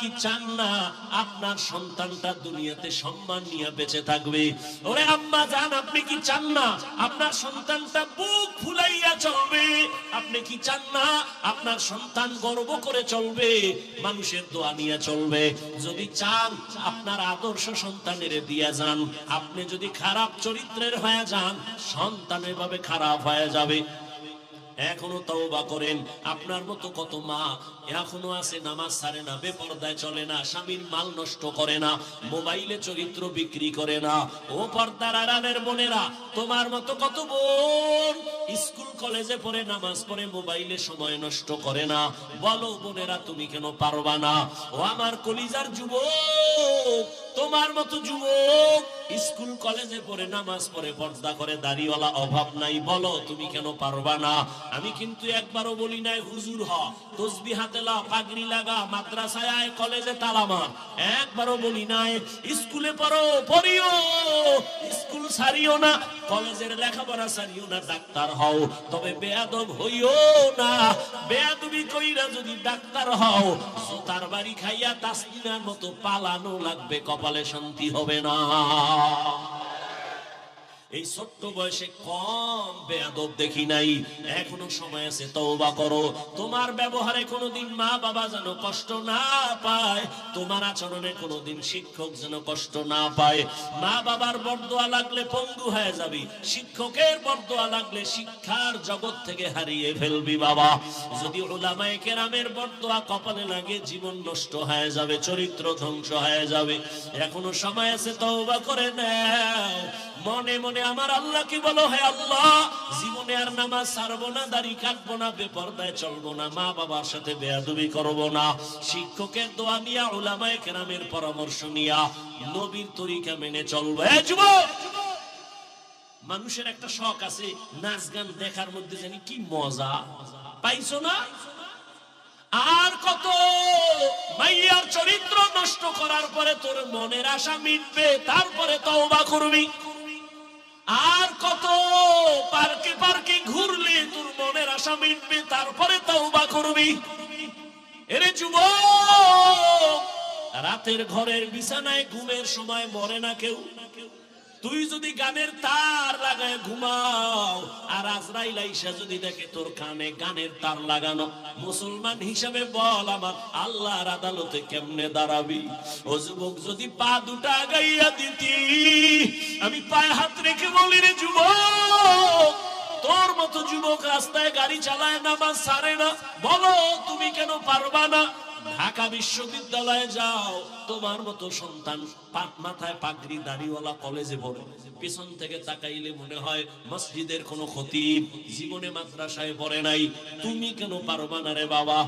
কি চান না আপনার সন্তানটা দুনিয়াতে সম্মান নিয়ে বেঁচে থাকবে? ওরে আম্মা জান, আপনি কি চান না আপনার সন্তানটা বুক ফুলাইয়া চলবে? আপনি কি চান না আপনার সন্তান গর্ব করে চলবে, মানুষের দোয়া নিয়ে চলবে? যদি চান আপনার আদর্শ সন্তানের দিয়া যান। আপনি যদি খারাপ চরিত্রের হয়ে যান, সন্তান এভাবে খারাপ হয়ে যাবে। এখনো তওবা করেন। আপনার মতো কত মা এখনো আছে নামাজ ছাড়ে না, বেপরদায় চলে না, স্বামীর মাল নষ্ট করে না, মোবাইলে চরিত্র বিক্রি করে না। ও পর্দার আড়ালের বোনেরা, তোমার মতো কত বোন স্কুল কলেজে পড়ে, নামাজ পড়ে, মোবাইলে সময় নষ্ট করে না। বলো বোনেরা, তুমি কেন পারবা না? ও আমার কলিজার যুবক, তোমার মতো যুবক স্কুল কলেজে পড়ে, নামাজ পড়ে, পর্দা করে, দাড়িওয়ালা অভাব নাই। বলো তুমি কেন পারবা না? আমি কিন্তু একবারও বলি নাই হুজুর হ, তসবিহ হাতে লাও, পাগড়ি লাগা, মাদ্রাসায় আয়, কলেজে তালা মার। একবারও বলি নাই। স্কুলে পড়ো, পড়িও, স্কুল ছাড়িও না, কলেজের লেখাপড়া ছাড়িও না, ডাক্তার হও, তবে বেয়াদব হইও না। বেয়াদবি কইরা যদি ডাক্তার হও, জুতার বাড়ি খাইয়া তাসলিমার মতো পালানো লাগবে, কপালে শান্তি হবে না। এই ছোট্ট বয়সে কম বেয়াদব দেখি নাই। এখনো সময় আছে, তওবা করো। তোমার ব্যবহারে কোনোদিন মা বাবা যেন কষ্ট না পায়, তোমার আচরণে কোনোদিন শিক্ষক যেন কষ্ট না পায়। মা বাবার বরদোয়া লাগলে পঙ্গু হয়ে যাবি, শিক্ষকের বরদোয়া লাগলে শিক্ষার জগৎ থেকে হারিয়ে ফেলবি বাবা। যদি উলামায়ে কেরামের বরদোয়া কপালে লাগে, জীবন নষ্ট হয়ে যাবে, চরিত্র ধ্বংস হয়ে যাবে। এখনো সময় আছে, তওবা করে নাও। মনে মনে আমার আল্লাহকে বলো, হে আল্লাহ, জীবনে আর নামাজ ছাড়বো না, দাড়ি কাটবো না, বেপরদায় চলবো না, মা বাবার সাথে বেয়াদবি করবো না, শিক্ষকের দোয়া নিয়া, উলামায়ে কেরামের পরামর্শ নিয়া, নবীর তরিকা মেনে চলবো। হে যুবক, মানুষের একটা শখ আছে, নাচ গান দেখার মধ্যে জানি কি মজা পাইছো না? আর কত মাইয়ার চরিত্র নষ্ট করার পরে তোর মনের আশা মিটবে, তারপরে তওবা করবি। আর কত পার্কে পার্কে ঘুরলে তোর মনের আশা মিটবে, তারপরে তওবা করবি। এরে যুবক, রাতের ঘরের বিছানায় ঘুমের সময় মরে না কেউ। তুই যদি গানের তার লাগায় ঘুমাও, আর আজরাইল আইসা যদি দেখে তোর কানে গানের তার লাগানো, মুসলমান হিসাবে বল, আমার আল্লাহর আদালতে কেমনে দাঁড়াবি? ও যুবক, যদি পা দুটা আগাইয়া দিতি, আমি পায়ে হাত রেখে বলি, রে যুবক, তোর মতো যুবক রাস্তায় গাড়ি চালায়, নামাজ ছাড়ে না, বলো তুমি কেন পারবা না? ঢাকা বিশ্ববিদ্যালয়ে যাও, তোমার মতো সন্তান মাথায় পাগড়ি, দাড়িওয়ালা, কলেজে পড়ে, পিছন থেকে তাকাইলে মনে হয় মসজিদের কোন খতিব, জীবনে মাদ্রাসায় পড়ে নাই। তুমি কেন পারবা না রে বাবা?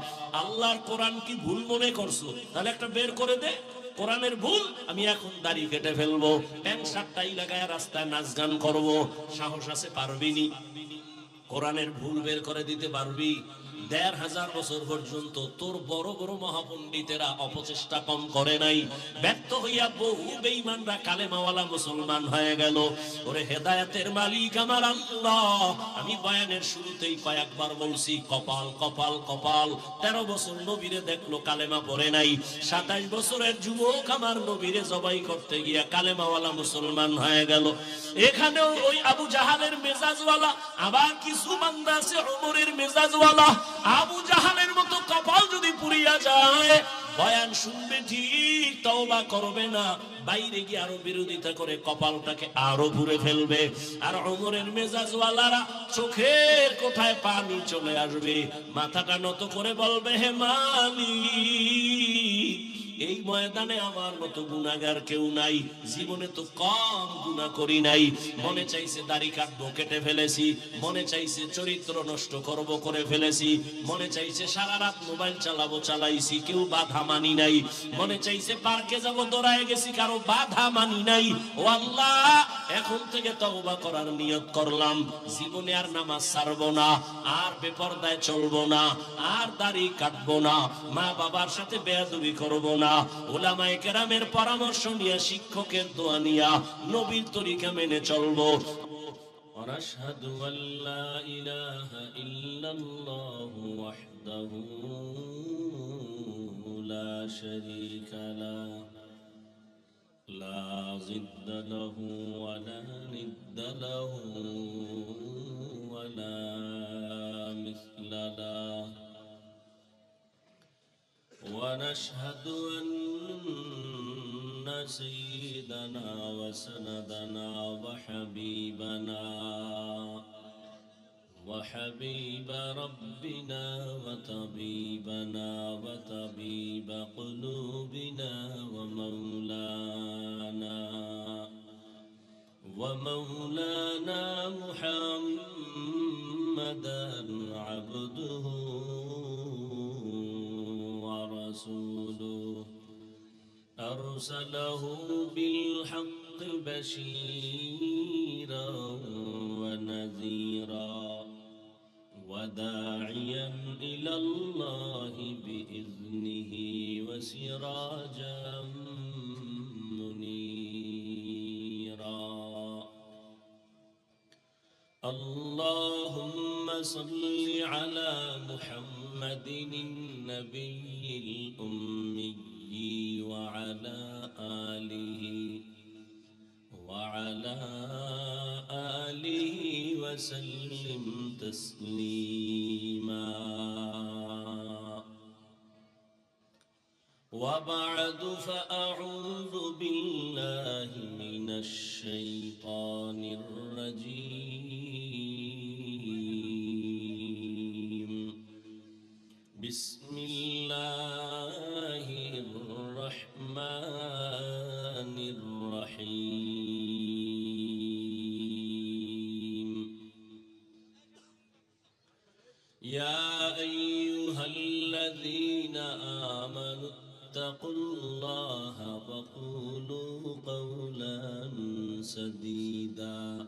আল্লাহর কোরআন কি ভুল মনে করছো? তাহলে একটা বের করে দে। কোরআনের ভুল, আমি এখন দাড়ি কেটে ফেলবো, প্যান্ট শার্টটাই লাগায় রাস্তায় নাচ গান করবো। সাহস আছে? পারবিনি? কোরআনের ভুল বের করে দিতে পারবি? ১৫০০ বছর পর্যন্ত তোর বড় বড় মহাপণ্ডিতেরা অপচেষ্টা কম করে নাই। ব্যর্থ হইয়া বহু বেঈমানরা কালেমাওয়ালা মুসলমান হয়ে গেল। ওরে হেদায়েতের মালিক আমার আল্লাহ, আমি বয়ানের শুরুতেই কয়েকবার বলছি, কপাল কপাল কপাল। ১৩ বছর নবীরে দেখলো, কালেমা পড়ে নাই। ২৭ বছরের যুবক আমার নবীরে জবাই করতে গিয়া কালেমাওয়ালা মুসলমান হয়ে গেল। এখানেও ওই আবু জাহালের মেজাজওয়ালা, আবার কিছু বান্দা আছে ওমরের মেজাজওয়ালা। আবু জাহালের মতো কপাল যদি পুড়িয়া যায়, বয়ান শুনবে ঠিক, তওবা করবে না, বাইরে গিয়ে আরো বিরোধিতা করে কপালটাকে আরো পুড়ে ফেলবে। আর ওমরের মেজাজওয়ালারা চোখের কোঠায় পানি চলে আসবে, মাথাটা নত করে বলবে, হে মালিক, এই ময়দানে আমার মতো গুনাহগার কেউ নাই, জীবনে তো কম গুনাহ করি নাই। মনে চাইছে দাড়ি কাটবো, কেটে ফেলেছি, মনে চাইছে চরিত্র নষ্ট করব, করে ফেলেছি, মনে চাইছে সারা রাত মোবাইল চালাবো, চালাইছি, কেউ বাধা মানি নাই, মনে চাইছে পার্কে যাবো, দৌড়ায় গেছি, কারো বাধা মানি নাই। ও আল্লাহ, এখন থেকে তওবা করার নিয়ত করলাম, জীবনে আর নামাজ ছাড়বো না, আর বেপরদায় চলবো না, আর দাড়ি কাটবো না, মা বাবার সাথে বেয়াদবি করবো না, উলামায়ে কেরামের পরামর্শ নিয়ে, শিক্ষকের দোয়া নিয়া, নবীর তরিকা মেনে চলবো। আশহাদু আল্লা ইলাহা ইল্লাল্লাহু ওয়াহদাহু لا شريك له لا ضد له ولا ند له ولا مثل له ونشهد أن سيدنا وسندنا وحبيب ربنا وطبيبنا وطبيب قلوبنا ومولانا محمدا عبده ورسوله أرسله بالحق بشيرا ونذيرا وداعيا إلى الله بإذنه وسراجا منيرا اللهم صل على محمد النبي الأمي وعلى آله وسلم تسليما وبعد فأعوذ بالله من الشيطان الرجيم بسم الله الرحمن الرحيم يا أيها الذين آمنوا اتقوا الله وقولوا قولا سديدا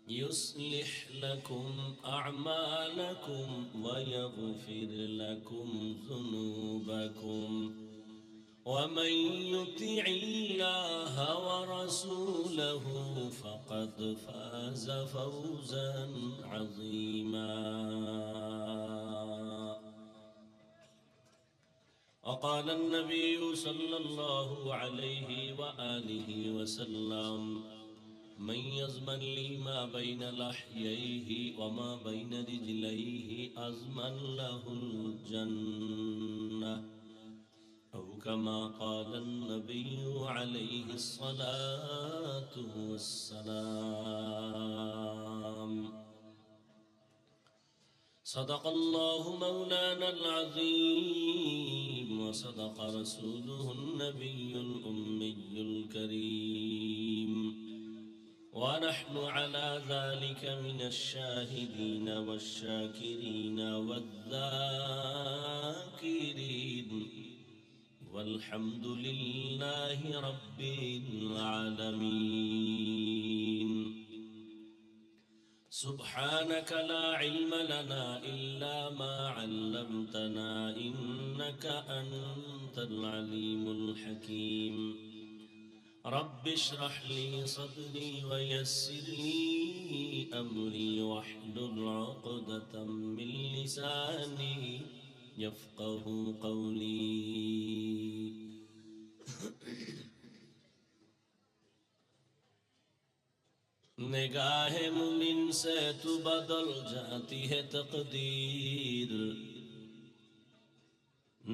يصلح لكم أعمالكم ويغفر لكم ذنوبكم ومن يطع الله ورسوله فقد فاز فوزا عظيما وقال النبي صلى الله عليه وآله وسلم من يضمن لي ما بين لحييه وما بين رجليه أضمن له الجنة أو كما قال النبي عليه الصلاة والسلام صدق الله مولانا العظيم وصدق رسوله النبي الأمي الكريم ونحن على ذلك من الشاهدين والشاكرين والذاكرين والحمد لله رب العالمين سبحانك لا علم لنا إلا ما علمتنا إنك أنت العليم الحكيم رب اشرح لي صدري ويسر لي أمري واحلل عقدة من لساني يفقه قولي निगाह मुमिन से तू बदल जाती है तकदीर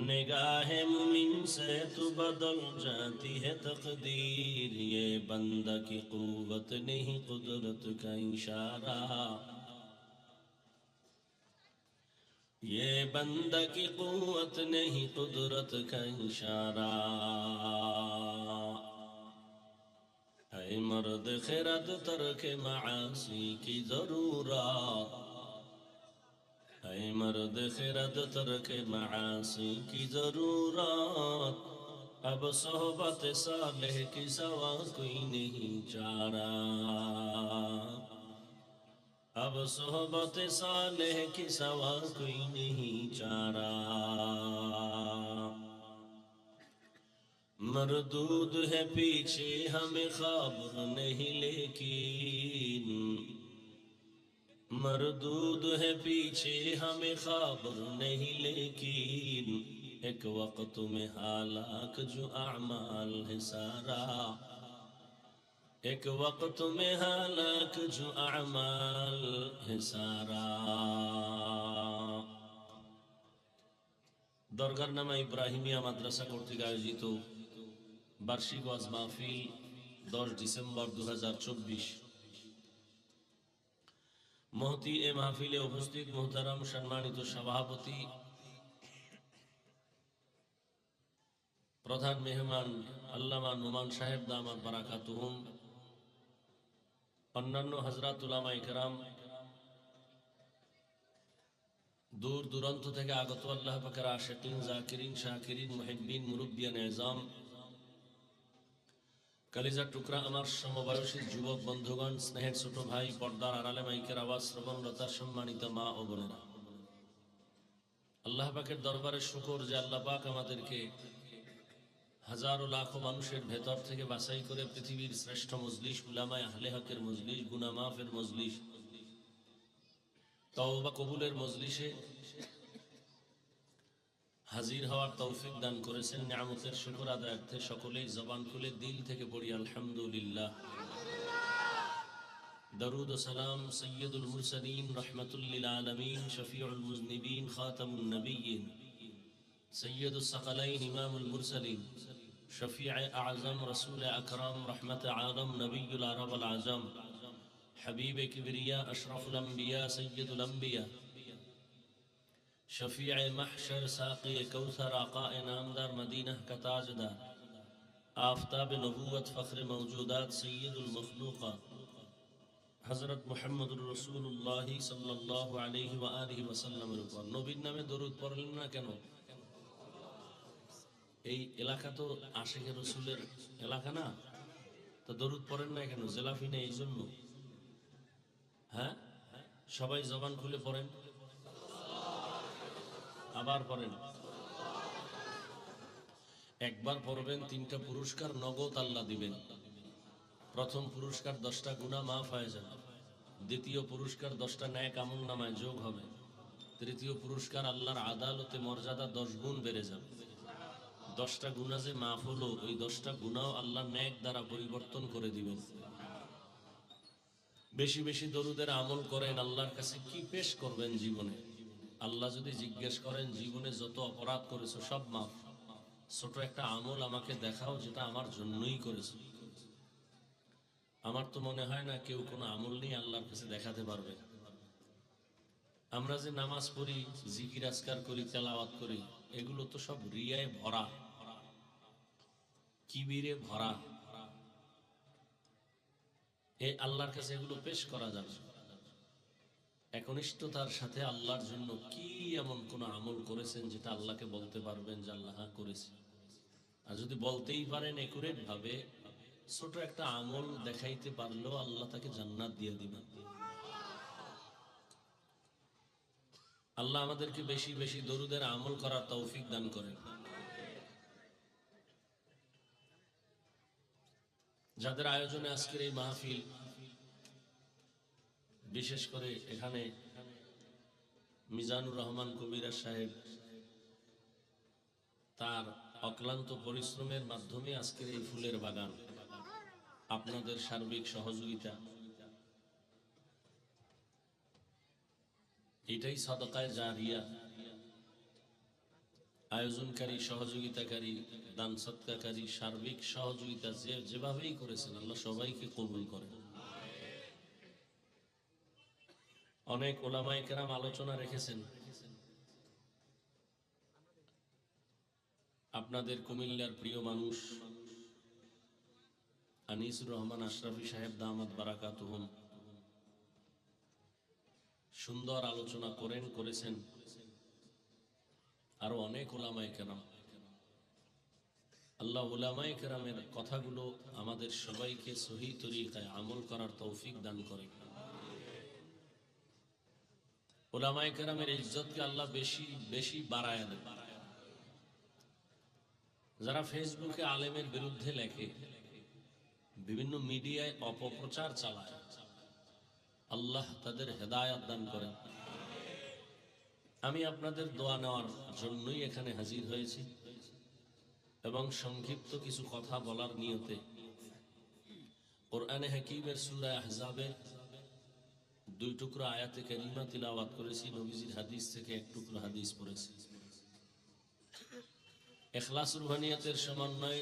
निगाह मुमिन से तू बदल जाती है तकदीर ये बंदा की कुव्वत नहीं कुदरत का इशारा ये बंदा की कुव्वत नहीं कुदरत का इशारा ऐ मर्द खिरद तरक मासी की जरूरत ऐ मर्द खिरद तरक मासी की जरूरत अब सोहबत सालेह की सवा कोई नहीं चारा अब सोहबत सालेह की सवा कोई नहीं चारा मरदूद है पीछे हमें ख्वाब नहीं लेकिन मरदूद है पीछे हमें ख्वाब नहीं लेकिन एक वक्त में हालाक जो अमाल है सारा, एक वक्त में हालाक जो अमाल है सारा। দরগার নামা ইব্রাহিমিয়া মাদ্রাসা কর্তৃক আয়োজিত বার্ষিক ওয়াজ মাহফিল 10 ডিসেম্বর 2024। মহতি এ মাহফিলে উপস্থিত মোহতারাম সম্মানিত সভাপতি, প্রধান মেহমান আল্লামা নোমান সাহেব দামাত বারাকাতুহুম, অন্যান্য হযরত উলামায়ে কেরাম, দূর দূরান্ত থেকে আগত আল্লাহ পাকের আশিকিন, জাকিরিন, শাকিরিন, মুহিব্বিন, মুরব্বিয়ান এজাম, কলিজার টুকরা আমার সমবয়সী যুবক বন্ধুগণ, স্নেহের ছোট ভাই, পর্দার আড়ালে মাইকের আওয়াজ শ্রবণরতার সম্মানিত মা ও বোনেরা, আল্লাহ পাকের দরবারে শুকর যে আল্লাহ পাক আমাদেরকে হাজারো লাখো মানুষের ভেতর থেকে বাছাই করে পৃথিবীর শ্রেষ্ঠ মজলিস, উলামায়ে আহলে হকের মজলিস, গুনাহ মাফের মজলিস, তওবা কবুলের মজলিসে হাজির হওয়ার তৌফিক দান করেছেন। নিয়ামতের শুকর আদায়ার্থে সকলেই জবান খুলে দিল থেকে পড়ি আলহামদুলিল্লাহ। দরুদ ও সালাম সৈয়দুল মুরসালিন, রহমাতুল লিল আলামিন, শফিউল মুজনিবিন, খাতামুন নবিয়্যিন, সৈয়দুস সাকালাইন, ইমামুল মুরসালিন, শফিয়ে আযম, রাসূল আকরাম, রহমত আলম, নবিয়ুল আরব আল আজম, حبیب کبریا، اشرف الانبیاء، سید الانبیاء، شفیع محشر، ساقی کوثر، آقا انعامدار مدینہ کا تاجدار، آفتاب نبوت، فخر موجودات، سید المخلوقات حضرت محمد رسول اللہ صلی اللہ علیہ وآلہ وسلم উপর নবীর নামে দরুদ পড়লেন না কেন? এই এলাকা তো আশিকে রসুলের এলাকা না, তো দরুদ পড়েন না কেন? জেলাফি নেই এই জন্য? হ্যাঁ, সবাই জবান খুলে পড়েন, আবার পড়েন। একবার পড়বেন, 3টা পুরস্কার নগদ আল্লাহ দিবেন। প্রথম পুরস্কার 10টা গুনাহ মাফ হয়ে যাবে, দ্বিতীয় পুরস্কার 10টা নেক আমল নামায় যোগ হবে, তৃতীয় পুরস্কার আল্লাহর আদালতে মর্যাদা 10 গুণ বেড়ে যাবে। 10টা গুনাহ যে মাফ হলো, ওই 10টা গুনাহ আল্লাহ নেক দ্বারা পরিবর্তন করে দিবেন। বেশি বেশি দরুদের আমল করেন। আল্লাহর কাছে কি পেশ করবেন জীবনে? আল্লাহ যদি জিজ্ঞেস করেন জীবনে যত অপরাধ করেছো সব মাফ, ছোট একটা আমল আমাকে দেখাও যেটা আমার জন্যই করেছো। আমার তো মনে হয় না কেউ কোনো আমল নিয়ে আল্লাহর কাছে দেখাতে পারবে। আমরা যে নামাজ পড়ি, জিকির আজকার করি, তেলাওয়াত করি, এগুলো তো সব রিয়ায় ভরা, কিবিরে ভরা। এই আল্লাহর কাছে এগুলো পেশ করা যাবে। একনিষ্ঠতার সাথে আল্লাহর জন্য কি এমন কোন আমল করেছেন যেটা আল্লাহকে বলতে পারবেন যে আল্লাহ করেছে? আর যদি বলতেই পারেন একুরেট ভাবে, ছোট একটা আমল দেখাইতে পারলেও আল্লাহ তাকে জান্নাত দিয়ে দিবেন। আল্লাহ আমাদেরকে বেশি বেশি দরুদের আমল করার তৌফিক দান করেন। যাদের আয়োজনে আজকের এই মাহফিল, বিশেষ করে এখানে মিজানুর রহমান কবিরা সাহেব তার অক্লান্ত পরিশ্রমের মাধ্যমে আজকের এই ফুলের বাগান, আপনাদের সার্বিক সহযোগিতা, এটাই সাদাকায়ে জারিয়া। আয়োজনকারী, সহযোগিতাকারী, দান সৎকারী, সার্বিক সহযোগিতা যেভাবেই করেছেন আল্লাহ সবাইকে কবুল করেন। অনেক উলামায়ে কেরাম আলোচনা রেখেছেন। আপনাদের কুমিল্লার প্রিয় মানুষ আনিসুর রহমান আশরাফি সাহেব দামাত বারাকাতুহুম সুন্দর আলোচনা করেছেন। আরো অনেক উলামায়ে কেরাম। আল্লাহ উলামায়ে কেরামের কথাগুলো আমাদের সবাইকে সহি তরিকায় আমল করার তৌফিক দান করেন। উলামায়ে কেরামের ইজ্জতকে আল্লাহ বেশি বেশি বাড়ায় দেন। যারা ফেসবুকে আলেমের বিরুদ্ধে লেখে, বিভিন্ন মিডিয়ায় অপপ্রচার চালায়, আল্লাহ তাদের হেদায়েত দান করেন। আমি আপনাদের দোয়া নেওয়ার জন্যই এখানে হাজির হয়েছি এবং সংক্ষিপ্ত কিছু কথা বলার নিয়তে কোরআনে হাকিমের সূরা আহজাবের 2 টুকরো আয়াতে কারিমা তিলাওয়াত করেছি, নবীজির হাদিস থেকে 1 টুকরো হাদিস পড়েছি। ইখলাস রুহানিয়াতের সমন্বয়ে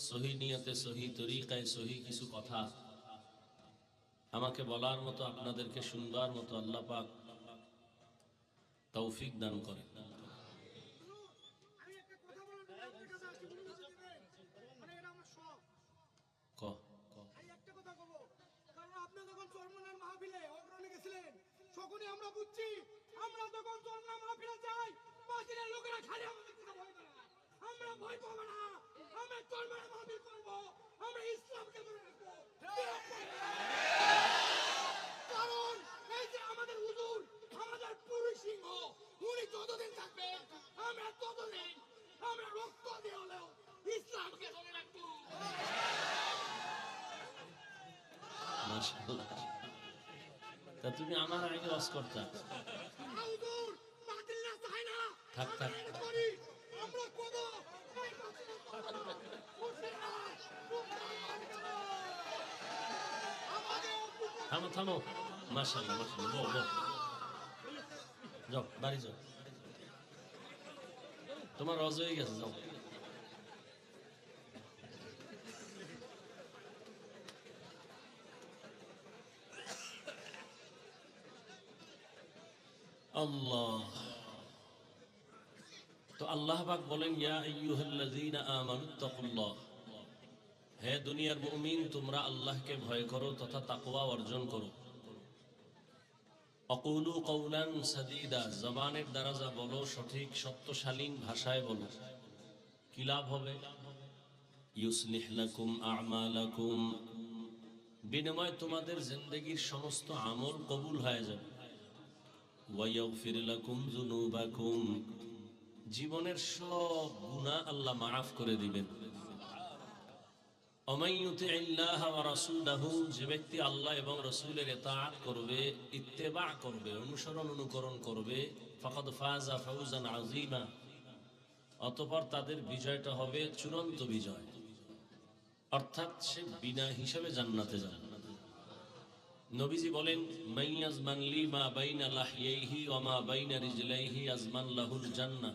সহি নিয়তে সহি তরিকায় সহি কিছু কথা আমাকে বলার মতো, আপনাদেরকে শুনবার মতো আল্লাহ পাক তৌফিক দান করে। আমরা বুঝছি, আমরা যখন চলনা মাহফিলে যাই, বাতিলের লোকেরা খালি আমাদের কথা ভয় করে না। আমরা ভয় পাবো না, আমরা চলনা মাহফিল করবো, আমরা ইসলামকে ধরে রাখবো। কারণ এই যে আমাদের হুজুর, আমাদের পুরুষ সিংহ, উনি যতদিন থাকবে আমরা ততদিন আমরা রক্ত দিয়ে হলেও ইসলামকে ধরে রাখবো। মাশাআল্লাহ। তা তুমি আমার আগে ওয়াজ করতা। হুজুর বাতিল না চাই না, থাক থাক, আমরা কোন থামো থামো। মাশাআল্লাহ মাশাআল্লাহ, বল বল, যাও বাড়ি যাও, তোমার রজ হয়ে গেছে, যাও। আল্লাহ, তো আল্লাহ পাক বলেন, ইয়া আইয়ুহাল্লাযীনা আমানুত্তাকুল্লাহ, হে দুনিয়ার মুমিন, তোমরা আল্লাহকে ভয় করো তথা তাকওয়া অর্জন করো। আকুলু কওলান সাদীদা, জবানের দ্বারা যা বলো সঠিক সত্যশালীন ভাষায় বলো। কি লাভ হবে? ইউসলিহ লাকুম আ'মালাকুম, বিনিময়ে তোমাদের জিন্দেগীর সমস্ত আমল কবুল হয়ে যাবে। ওয়া ইয়াগফির লাকুম যুনুবাকুম, জীবনের সব গুনাহ আল্লাহ মাফ করে দিবেন। ওমান ইউতিইল্লাহ ওয়া রাসূলাহু, যে ব্যক্তি আল্লাহ এবং রাসূলের ইতাআত করবে, ইত্তেবা করবে, অনুকরণ করবে, ফাকাদ ফাযা ফাওজান আযীমা, অতঃপর তাদের বিজয়টা হবে চূড়ান্ত বিজয়, অর্থাৎ সে বিনা হিসাবে জান্নাতে যাবে। নবীজি বলেন, মাইয়াজমান লি মা বাইনা লাহইহি ওয়া মা বাইনা রিজলাইহি আজমান লাহুল জান্নাহ,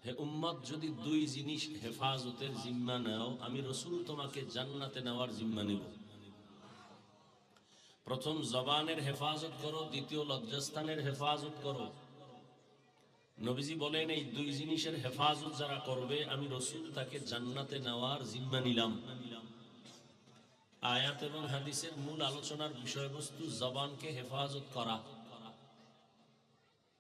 হে উম্মত, যদি 2 জিনিস হেফাজতের জিম্মা নাও, আমি রাসূল তোমাকে জান্নাতে নেওয়ার জিম্মা নেব। প্রথম জবানের হেফাজত করো, দ্বিতীয় লজ্জাস্থানের হেফাজত করো। নবীজি বলেন, এই 2 জিনিসের হেফাজত যারা করবে, আমি রাসূল তাকে জান্নাতে নেওয়ার জিম্মা নিলাম। আয়াত এবং হাদিসের মূল আলোচনার বিষয়বস্তু জবানকে হেফাজত করা,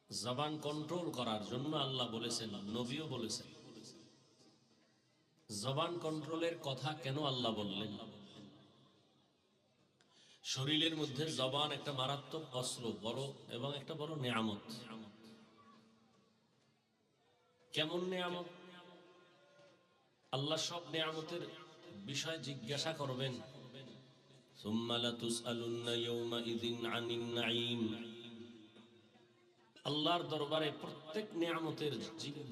জবান কন্ট্রোল করার জন্য আল্লাহ বলেছেন, নবীও বলেছেন। জবান কন্ট্রোলের কথা কেন আল্লাহ বললেন? শরীরের মধ্যে জবান একটা মারাত্মক অস্ত্র, বড় এবং একটা বড় নেয়ামত। কেমন নেয়ামত? আল্লাহ সব নেয়ামতের বিষয় জিজ্ঞাসা করবেন। সুম্মা লাতুসআলুন্না ইয়াওমাইযিন আনিন নাঈম, আল্লাহর দরবারে প্রত্যেক নেয়ামতের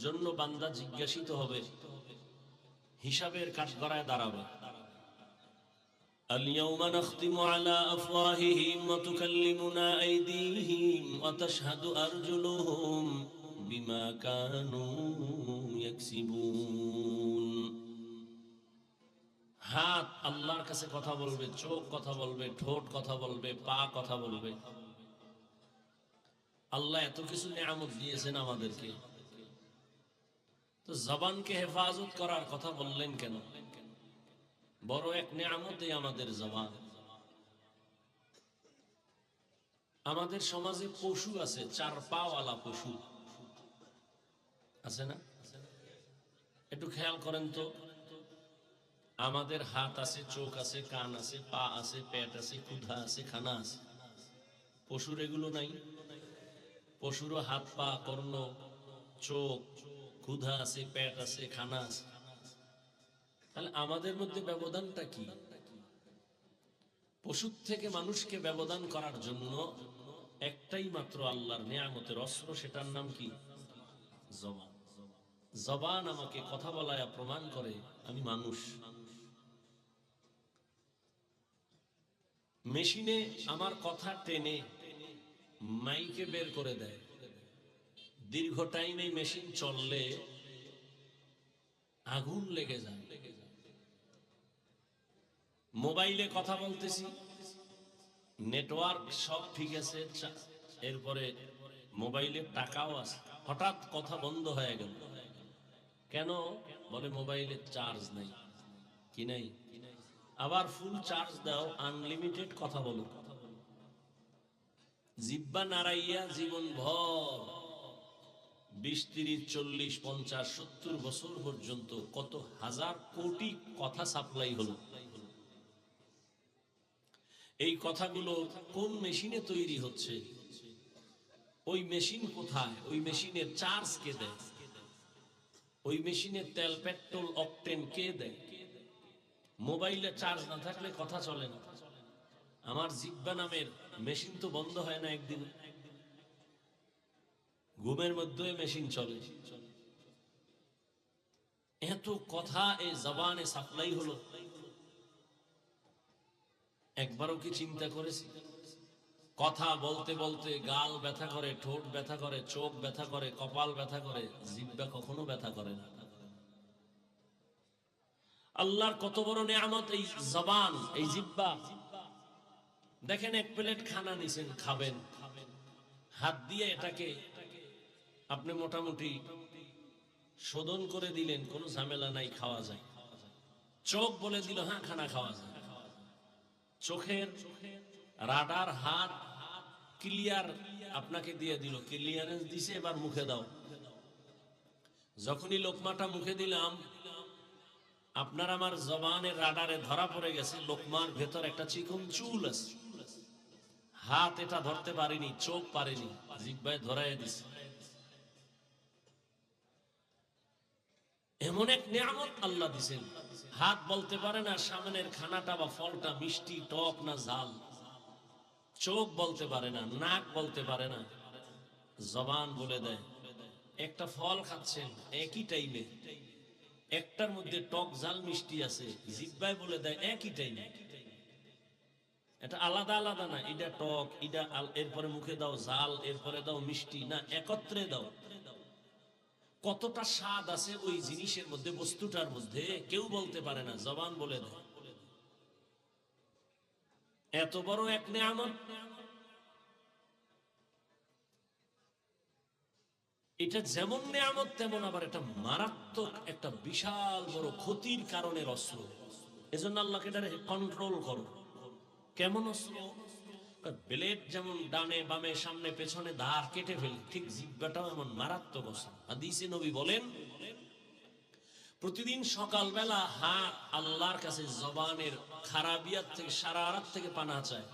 জন্য বান্দা জিজ্ঞাসিত হবে, হিসাবের কাঠগড়ায় দাঁড়াবে। আল ইয়াওমা নাখতিমু আলা আফওয়াহিহিম ওয়া তুকাল্লিমুনা আইদিহিম ওয়া তাশহাদু আরজুলুহুম বিমা কানু ইয়াকসিবুন। হাত আল্লাহর কাছে কথা বলবে, চোখ কথা বলবে, ঠোঁট কথা বলবে, পা কথা বলবে। আল্লাহ এত কিছু নিয়ামত দিয়েছেন আমাদেরকে, তো জবানকে হেফাজত করার কথা বললেন কেন? বড় এক নিয়ামতই আমাদের জবান। আমাদের সমাজে পশু আছে, 4 পাওয়ালা পশু আছে না? একটু খেয়াল করেন তো, আমাদের হাত আছে, চোখ আছে, কান আছে, পা আছে, পেট আছে, ক্ষুধা আছে, খানা আছে। পশুর এগুলো নাই? পশুরও হাত, পা, কর্ণ, চোখ, ক্ষুধা আছে, পেট আছে, খানা আছে। তাহলে আমাদের মধ্যে ব্যবধানটা কি? পশুর থেকে মানুষকে ব্যবধান করার জন্য একটাই মাত্র আল্লাহর নিয়ামতের অস্ত্র, সেটার নাম কি? জবান। জবান আমাকে কথা বলায় প্রমাণ করে আমি মানুষ। মেশিনে আমার কথা টেনে মাইকে বের করে দেয়। দীর্ঘ টাইম এই মেশিন চললে আগুন লেগে যায়। মোবাইলে কথা বলতেছি, নেটওয়ার্ক সব ঠিক আছে, এরপরে মোবাইলের টাকাও আছে, হঠাৎ কথা বন্ধ হয়ে গেল। কেন? বলে মোবাইলে চার্জ নাই। কি নাই? আবার ফুল চার্জ দাও, আনলিমিটেড কথা বলো। জিব্বা নাড়াইয়া জীবন ভর 20, 30, 40, 50, 70 বছর পর্যন্ত কত হাজার কোটি কথা সাপ্লাই হলো। এই কথাগুলো কোন মেশিনে তৈরি হচ্ছে? ওই মেশিন কোথায়? ওই মেশিনের চার্জ কে দেয়? ওই মেশিনের তেল, পেট্রোল, অকটেন কে দেয়? মোবাইলে চার্জ না থাকলে কথা চলে না। আমার জিহ্বা নামের মেশিন তো বন্ধ হয় না একদিন। ঘুমের মধ্যে মেশিন চলে। এত কথা এই জবানে সাপ্লাই হলো, একবারও কি চিন্তা করেছি? কথা বলতে বলতে গাল ব্যথা করে, ঠোঁট ব্যথা করে, চোখ ব্যথা করে, কপাল ব্যথা করে, জিহ্বা কখনো ব্যথা করে না। আল্লাহর কত বড় নিয়ামত এই জবান, এই জিহ্বা। দেখেন, এক প্লেট খানা নিছেন, খাবেন, হাত দিয়ে এটাকে আপনি মোটামুটি শোধন করে দিলেন, কোনো ঝামেলা নাই, খাওয়া যায়। চোখ বলে দিল হ্যাঁ খানা খাওয়া যায়। চোখের রাডার হাত ক্লিয়ার আপনাকে দিয়ে দিল, ক্লিয়ারেন্স দিছে, এবার মুখে দাও। যখনই লোকমাটা মুখে দিলাম, আপনার আমার জবানের রাডারে ধরা পড়ে গেছে লোকমার ভেতর একটা চিকন চুল আছে। হাত এটা ধরতে পারেনি, চোখ পারেনি, জিহ্বায় ধরায় দিছে। এমন এক নিয়ামত আল্লাহ দিছেন। হাত বলতে পারে না সামনের খানাটা বা ফলটা মিষ্টি, টক না ঝাল। চোখ বলতে পারে না, নাক বলতে পারে না, জবান বলে দেয়। একটা ফল খাচ্ছেন, একই টাইমে একটার মধ্যে টক, ঝাল, মিষ্টি আছে, জিহ্বায় বলে দেয় একই টাইমে। এটা আলাদা আলাদা না, এটা টক, এটা এরপরে মুখে দাও ঝাল, এরপরে দাও মিষ্টি, না একত্রে দাও। কতটা স্বাদ আছে ওই জিনিসের মধ্যে, বস্তুটার মধ্যে, কেউ বলতে পারে না, জবান বলে দেয়। এত বড় এক নিয়ামত। এটা যেমন নিয়ামত, তেমন আবার এটা মারাত্মক একটা বিশাল বড় ক্ষতির কারণের অস্ত্র। এজন্য আল্লাহকে এটারে কন্ট্রোল করো। কেমন অস্ত্র? ব্লেড যেমন ডানে বামে সামনে পেছনে ধার কেটে ফেলে, ঠিক জিহ্বাটাও এমন মারাত্মক অস্ত্র। হাদিসে নবী বলেন, প্রতিদিন সকালবেলা হাত আল্লাহর কাছে জবানের খারাপিয়াত থেকে, শারারাত থেকে পানা চায়।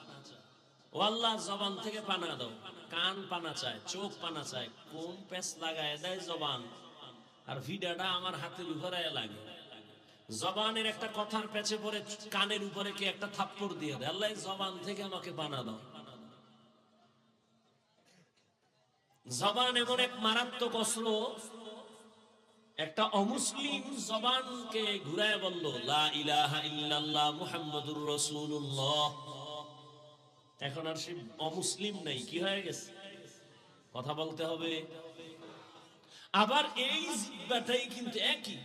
ও আল্লাহ, জবান থেকে পানা দাও। কান পানা চায়, চোখ পানা চায়, কোন প্যাচ লাগায় দেয় জবান, আর ভিডাটা আমার হাতের উপরে লাগে। জবানের একটা কথার পেছে পড়ে কানের উপরে কে একটা থাপ্পড় দিয়ে দেয়। আল্লাহ, জবান থেকে আমাকে পানা দাও। জবান এমন এক মারাত্মক অস্ত্র। একটা অমুসলিম জবানকে ঘুরায় বলল লা ইলাহা ইল্লাল্লাহ মুহাম্মাদুর রাসূলুল্লাহ। এখন আর সে অমুসলিম নেই, কি হয়ে গেছে? কথা বলতে হবে। আবার এই জিহ্বাটাই কিন্তু একই।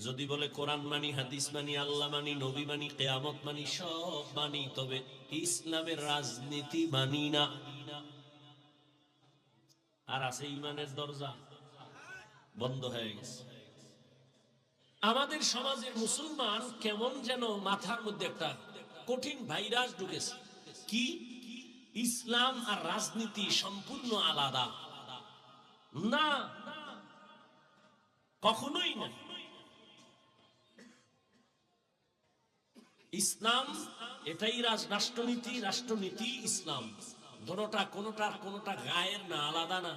যদি বলে কোরআন মানি, হাদিস মানি, আল্লাহ মানি, নবী মানি, কিয়ামত মানি, সব মানি, তবে ইসলামের রাজনীতি মানি না। আর আছে ইমানের দরজা বন্ধ হয়ে গেছে। আমাদের সমাজের মুসলমান কেমন যেন মাথার মধ্যে একটা কঠিন ভাইরাস ঢুকেছে। কি? ইসলাম আর রাজনীতি সম্পূর্ণ আলাদা। না, কখনোই না। ইসলাম এটাই রাষ্ট্রনীতি, রাষ্ট্রনীতি ইসলাম। দুটোটা কোনোটা গায়ের না, আলাদা না।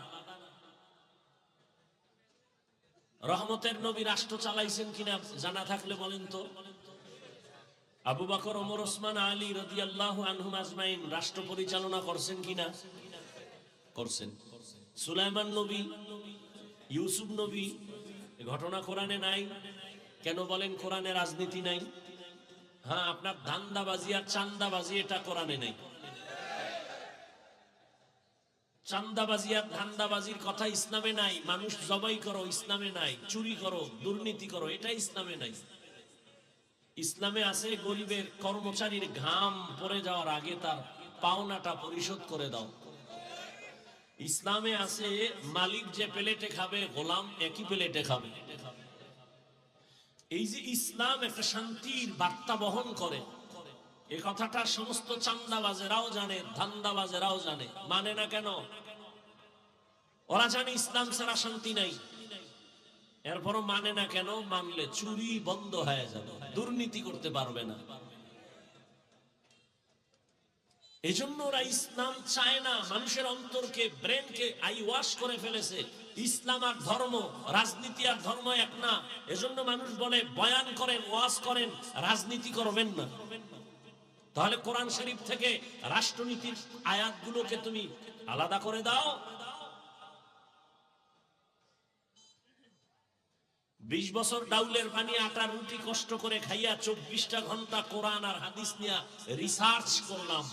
রহমতের নবী রাষ্ট্র চালাইছেন কিনা জানা থাকলে বলেন তো। আবু বকর, ওমর, ওসমান, আলী রাদিয়াল্লাহু আনহুম আজমাইন রাষ্ট্র পরিচালনা করছেন কিনা? করছেন। সুলাইমান নবী, ইউসুফ নবী, এ ঘটনা কোরআনে নাই। কেন বলেন কোরআনে রাজনীতি নাই? হ্যাঁ, আপনার ধান্দাবাজি আর চান্দাবাজি এটা কোরআনে নাই। চান্দাবাজি আর ধান্দাবাজির কথা ইসলামে নাই। মানুষ জবাই করো ইসলামে নাই। চুরি করো, দুর্নীতি করো, এটা ইসলামে নাই। ইসলামে আছে গরিবের কর্মচারীর ঘাম পড়ে যাওয়ার আগে তার পাওনাটা পরিশোধ করে দাও। ইসলামে আছে মালিক যে প্লেটে খাবে গোলাম একই প্লেটে খাবে। এই যে ইসলাম একটা শান্তির বার্তা বহন করে, এই কথাটা সমস্ত চান্দাবাজেরাও জানে, ধান্দাবাজেরাও জানে। মানে না কেন? ওরা জানে ইসলাম ছাড়া শান্তি নাই, এরপরও মানে না কেন? মানলে চুরি বন্ধ হয়ে যাবে, দুর্নীতি করতে পারবে না। এজন্য ওরা ইসলাম চায় না। মানুষের অন্তরকে, ব্রেনকে আই ওয়াশ করে ফেলেছে। ইসলাম আর ধর্ম, রাজনীতি আর ধর্ম এক না। এজন্য মানুষ বলে বয়ান করেন, ওয়াজ করেন, রাজনীতি করবেন না। তাহলে কোরআন শরীফ থেকে রাষ্ট্রনীতির আয়াতগুলোকে তুমি আলাদা করে দাও। 20 বছর ডাউলের পানি আটার রুটি কষ্ট করে খাইয়া 24টা ঘন্টা কোরআন আর হাদিস নিয়ে রিসার্চ করলাম।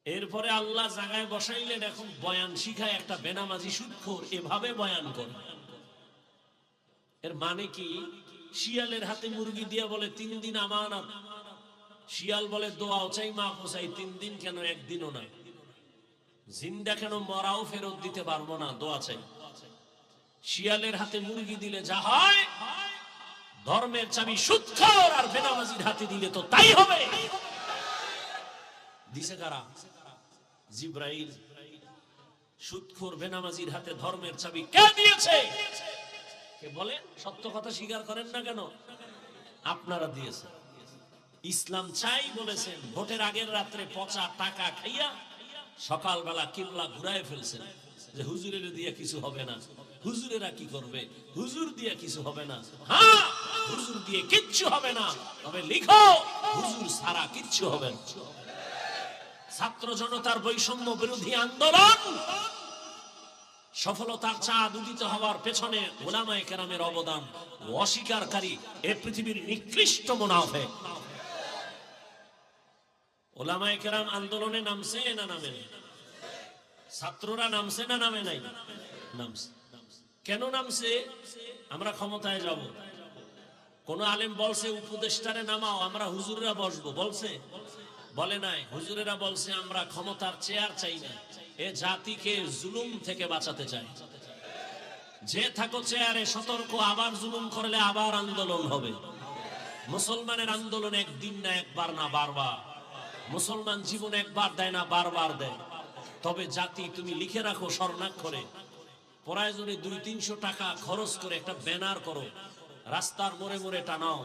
এরপরে আল্লাহ জায়গায় বসাইলেন, এখন বয়ান শিখায় একটা বেনামাজি সুদখোর এভাবে বয়ান করে। এর মানে কি? শিয়ালের হাতে মুরগি দিয়া বলে 3 দিন আমানত। শিয়াল বলে দোয়াও চাই, মাফ চাই, 3 দিন কেন, একদিনও না। জিন্দা কেন, মরাও ফেরত দিতে পারবো না, দোয়া চাই। শিয়ালের হাতে মুরগি দিলে যা হয়, ধর্মের চাবি সুদখোর আর বেনামাজির হাতে দিলে তো তাই হবে। দিছে কারা? জিব্রাইল। সুদখোর বেনামাজির হাতে ধর্মের চাবি কে দিয়েছে? কে বলেন? সত্য কথা স্বীকার করেন না কেন? আপনারা দিয়েছেন। ইসলাম চাই বলেছেন, ভোটের আগের রাত্রে পচা টাকা খাইয়া সকালবেলা কিবলা ঘুরায় ফেলছেন যে হুজুরের দিয়ে কিছু হবে না। হুজুরেরা কি করবে? হুজুর দিয়ে কিছু হবে না। হ্যাঁ, হুজুর দিয়ে কিচ্ছু হবে না, তবে লিখো হুজুর ছাড়া কিচ্ছু হবে না। ছাত্র জনতার বৈষম্য বিরোধী আন্দোলন সফলতার চাঁদ উদিত হওয়ার পেছনে উলামায়ে কেরামের অবদান অস্বীকারী এ পৃথিবীর নিকৃষ্ট মুনাফিক। উলামায়ে কেরাম আন্দোলনে নামছে না নামে নাই? ছাত্ররা নামছে না নামে নাই? নামছে। কেন নামছে? আমরা ক্ষমতায় যাব। কোন আলেম বলছে উপদেষ্টারে নামাও, আমরা হুজুরেরা বসবো? বলছে? বলে নাই। হুজুরেরা বলছে আমরা ক্ষমতার চেয়ার চাই না, এ জাতিকে জুলুম থেকে বাঁচাতে চাই। যে থাকো চেয়ারে সতর্ক, আবার জুলুম করলে আবার আন্দোলন হবে। মুসলমানের আন্দোলন একদিন না, একবার না, বারবার। মুসলমান জীবন একবার দেয় না, বারবার দেয়। তবে জাতি, তুমি লিখে রাখো স্বর্ণাক্ষরে, প্রয়োজনে 200-300 টাকা খরচ করে একটা ব্যানার করো, রাস্তার মোড়ে মোড়ে টানাও।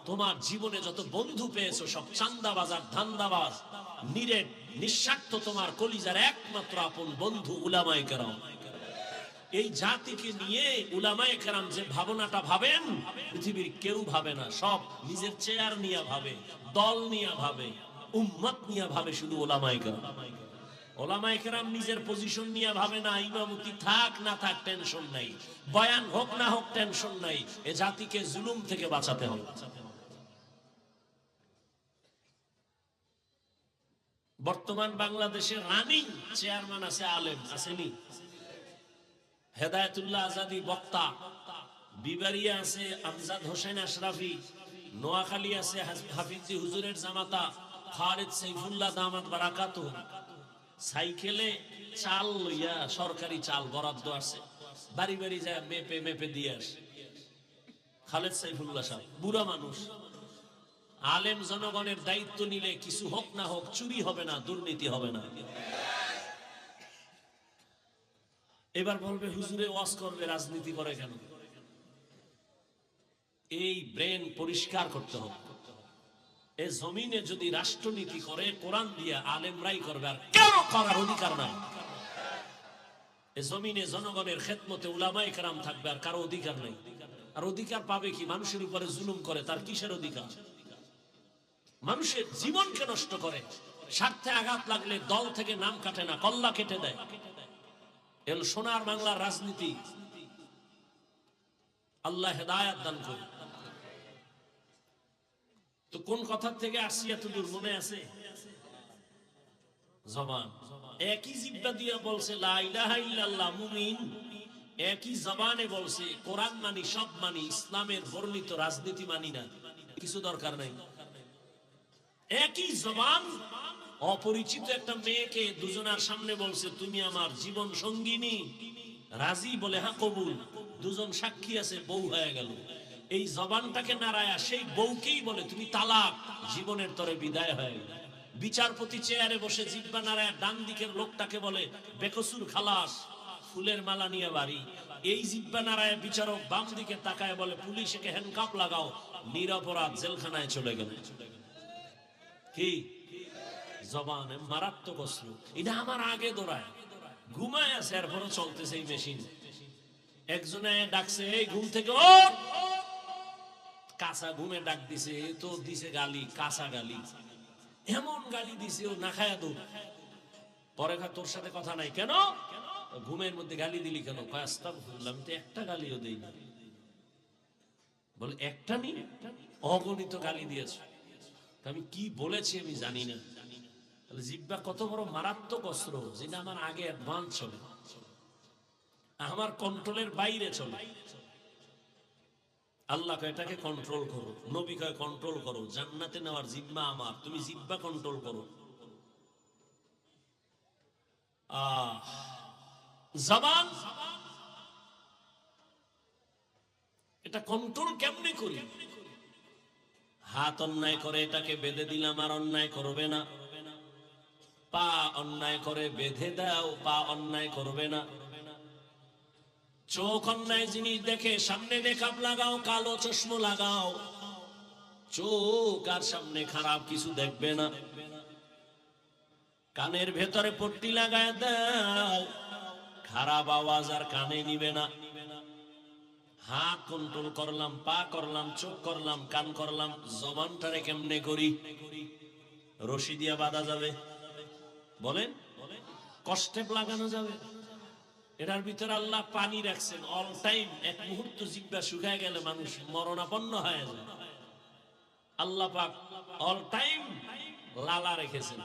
তোমার জীবনে যত বন্ধু পেয়েছো সব চান্দাবাজ আর ধান্দাবাজ, নিরেট নিঃস্বার্থ তোমার কলিজার একমাত্র আপন বন্ধু উলামায়ে কেরাম। এই জাতিকে নিয়ে উলামায়ে কেরাম যে ভাবনাটা ভাবেন, পৃথিবীর কেউ ভাবে না। সব নিজের চেয়ার নিয়ে ভাবে, দল নিয়ে ভাবে, উম্মত নিয়ে ভাবে, শুধু উলামায়ে কেরাম। উলামায়ে কেরাম নিজের পজিশন নিয়ে ভাবে না। ইমামতি থাক না থাক টেনশন নাই, বয়ান হোক না হোক টেনশন নাই। এ জাতিকে জুলুম থেকে বাঁচাতে হবে। বর্তমান বাংলাদেশের রানিং চেয়ারম্যান আছে আলেম, আসেনি? হেদায়েতুল্লাহ আজাদি বক্তা, বিবারিয়া আছে আমজাদ হোসেন আশরাফি, নোয়াখালী আছে হাফিজি হুজুরের জামাতা খালিদ সাইফুল্লাহ দামাত বারাকাতুহু। সাইকেলে চাল লইয়া, সরকারি চাল বরাদ্দ আছে, বাড়ি বাড়ি যায় মেপে মেপে দিয়ে আসে। খালিদ সাইফুল্লাহ সাহেব বুড়া মানুষ। আলেম জনগণের দায়িত্ব নিলে কিছু হোক না হোক চুরি হবে না, দুর্নীতি হবে না। এবার বলবে হুজুরে ওয়াজ করবে, রাজনীতি করে কেন? এই ব্রেন পরিষ্কার করতে হবে। এই জমিনে যদি রাষ্ট্রনীতি করে কোরআন দিয়ে আলেমরাই করবে, আর কেউ করার অধিকার নাই। এই জমিনে জনগণের খেদমতে উলামায়ে কেরাম থাকবে, আর কারো অধিকার নাই। আর অধিকার পাবে কি? মানুষের উপরে জুলুম করে, তার কিসের অধিকার? মানুষের জীবনকে নষ্ট করে, স্বার্থে আঘাত লাগলে দল থেকে নাম কাটে না, কল্লা কেটে দেয়। এল সোনার বাংলার রাজনীতি। আল্লাহ হেদায়াত দান করুন। তো কোন কথার থেকে আসছি এত দূর মনে আছে? জবান। একই জিব্বা দিয়ে বলছে লা ইলাহা ইল্লাল্লাহ, মুমিন। একই জবানে বলছে কোরআন মানি, সব মানি, ইসলামের বর্ণিত রাজনীতি মানি না, কিছু দরকার নাই। একই জবান অপরিচিত একটা মেয়েকে দুজনার সামনে বলছে তুমি আমার জীবন সঙ্গিনী, রাজি? বলে হ্যাঁ কবুল। দুজন সাক্ষী আছে, বউ হয়ে গেল। এই জবানটাকে নাড়ায়া সেই বউকেই বলে তুমি তালাক, জীবনের তরে বিদায় হয়ে গেল। বিচারপতি চেয়ারে বসে জিব্বা নাড়ায়া ডান দিকের লোকটাকে বলে বেকসুর খালাস, ফুলের মালা নিয়ে বাড়ি। এই জিব্বা নাড়ায়া বিচারক বাম দিকে তাকায় বলে পুলিশকে হ্যান্ডকাপ লাগাও, নিরপরাধ জেলখানায় চলে গেল। কি জবান মারাত্মক অস্ত্র। এটা আমার আগে দৌড়ায়, ঘুমায় আছে, এরপরও চলতেছে এই মেশিন। একজনে ডাকছে এই ঘুম থেকে, ও কাঁচা ঘুমে ডাক দিছে, তো দিছে গালি, কাঁচা গালি, এমন গালি দিছে ও না খায়া দৌড়। পরে তোর সাথে কথা নাই কেন? ঘুমের মধ্যে গালি দিলি কেন? আস্তাগফিরুল্লাহ, আমি তো একটা গালিও দেই না। বলে একটা নি? অগণিত গালি দিয়েছে। আমি কি বলেছি আমি জানি না। জিহ্বা কত বড় মারাত্মক অস্ত্র, যেটা আমার আগে অ্যাডভান্স চলে, আমার কন্ট্রোলের বাইরে চলে। আল্লাহ কয় এটাকে কন্ট্রোল করো, নবী কয় কন্ট্রোল করো, জান্নাতে নেওয়ার জিহ্বা আমার, তুমি জিহ্বা কন্ট্রোল করো। জবান এটা কন্ট্রোল কেমনে করি? হাত অন্যায় করে এটাকে বেঁধে দিলাম, আর অন্যায় করবে না। পা অন্যায় করে বেঁধে দাও, পা অন্যায় করবে না। চোখ অন্যায় জিনিস দেখে সামনে মেকআপ লাগাও, কালো চশমা লাগাও, চোখ আর সামনে খারাপ কিছু দেখবে না। কানের ভেতরে পট্টি লাগায় দাও, খারাপ আওয়াজ আর কানে নিবে না। হাত কন্ট্রোল করলাম, পা করলাম, চোখ করলাম, কান করলাম, জবানটারে কেমনে করি? রশি দিয়া বাঁধা যাবে? বলেন, কষ্টে লাগানো যাবে? এটার ভিতরে আল্লাহ পানি রাখছেন অল টাইম। এক মুহূর্ত জিহ্বা শুকায় গেলে মানুষ মরণাপন্ন হয়ে যায়। আল্লাহ পাক অল টাইম লালা রেখেছেন।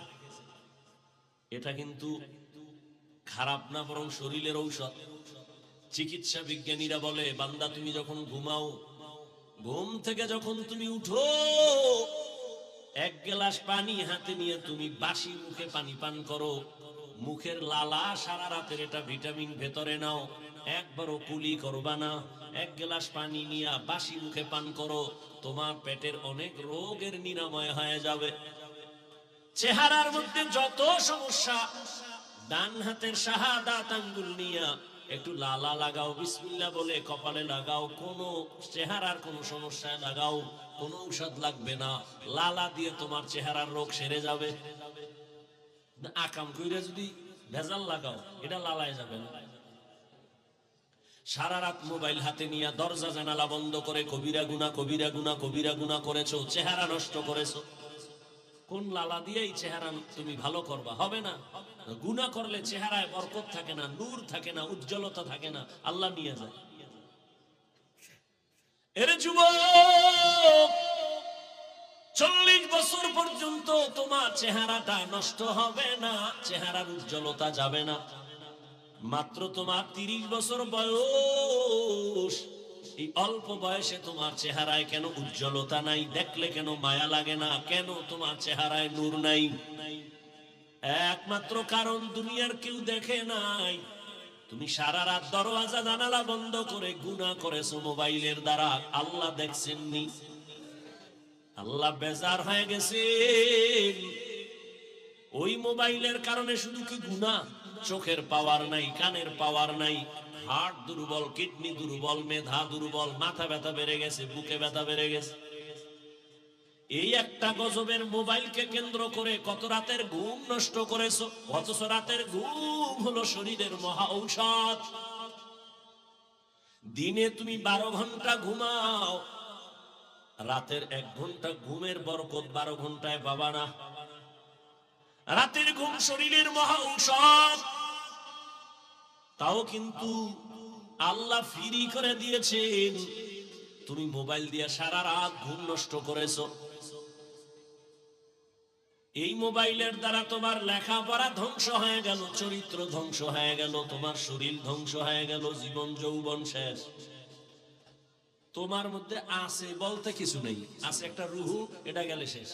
এটা কিন্তু খারাপ না, বরং শরীরের ঔষধ। চিকিৎসা বিজ্ঞানীরা বলে বান্দা তুমি যখন ঘুমাও, ঘুম থেকে যখন তুমি উঠো, এক গ্লাস পানি হাতে নিয়ে তুমি বাসি মুখে পানি পান করো। মুখের লালা সারা রাতের এটা ভিটামিন ভেতরে নাও, একবারও কুলি করবা না। এক গ্লাস পানি নিয়ে বাসি মুখে পান করো, তোমার পেটের অনেক রোগের নিরাময় হয়ে যাবে। চেহারার মধ্যে যত সমস্যা, ডান হাতের শাহাদাত আঙ্গুল নিয়ে একটু লালা লাগাও, বিসমিল্লাহ বলে কপালে লাগাও, কোনো চেহারার কোনো সমস্যায় লাগাও, কোনো ঔষধ লাগবে না। লালা দিয়ে তোমার চেহারার রোগ সেরে যাবে। আকাম কইরা যদি ভেজাল লাগাও, এটা লালায় যাবে না। সারা রাত মোবাইল হাতে নিয়ে দরজা জানালা বন্ধ করে কবিরা গুনাহ, কবিরা গুনাহ, কবিরা গুনাহ করেছো, চেহারা নষ্ট করেছো। কোন লালা দিয়ে এই চেহারা তুমি ভালো করবা? হবে না। গুনাহ করলে চেহারায় বরকত থাকে না, নূর থাকে না, উজ্জ্বলতা থাকে না, আল্লাহ নিয়ে যায়। এরে যুবক, 40 বছর পর্যন্ত তোমার চেহারাটা নষ্ট হবে না, চেহারার উজ্জ্বলতা যাবে না। মাত্র তোমার 30 বছর বয়স, এই অল্প বয়সে তোমার চেহারায় কেন উজ্জ্বলতা নাই? দেখলে কেন মায়া লাগে না? কেন তোমার চেহারায় নূর নাই? একমাত্র কারণ দুনিয়ার কেউ দেখে নাই। তুমি সারা রাত দরওয়াজা জানালা বন্ধ করে গুনাহ করেছো মোবাইলের দ্বারা, আল্লাহ দেখছেননি। আল্লাহ বেজার হয়ে গেছেন। ওই মোবাইলের কারণে শুধু কি গুনাহ? চোখের পাওয়ার নাই, কানের পাওয়ার নাই, হার্ট দুর্বল, কিডনি দুর্বল, মেধা দুর্বল, মাথা ব্যথা বেড়ে গেছে, বুকে ব্যথা বেড়ে গেছে। এই একটা গজবের মোবাইলকে কেন্দ্র করে কত রাতের ঘুম নষ্ট করেছো। অথচ রাতের ঘুম হলো শরীরের মহা ঔষধ। দিনে তুমি 12 ঘন্টা ঘুমাও, রাতের 1 ঘন্টা ঘুমের বরকত 12 ঘন্টায় পাবা না। রাতের ঘুম শরীরের মহা ঔষধ, তাও কিন্তু আল্লাহ ফ্রি করে দিয়েছেন। তুমি মোবাইল দিয়ে সারা রাত ঘুম নষ্ট করেছো। এই মোবাইলের দ্বারা তোমার লেখাপড়া ধ্বংস হয়ে গেল, চরিত্র ধ্বংস হয়ে গেল, তোমার শরীর ধ্বংস হয়ে গেল, জীবন যৌবন শেষ। তোমার মধ্যে আছে বলতে কিছু নেই, আছে একটা রুহু, এটা গেলে শেষ।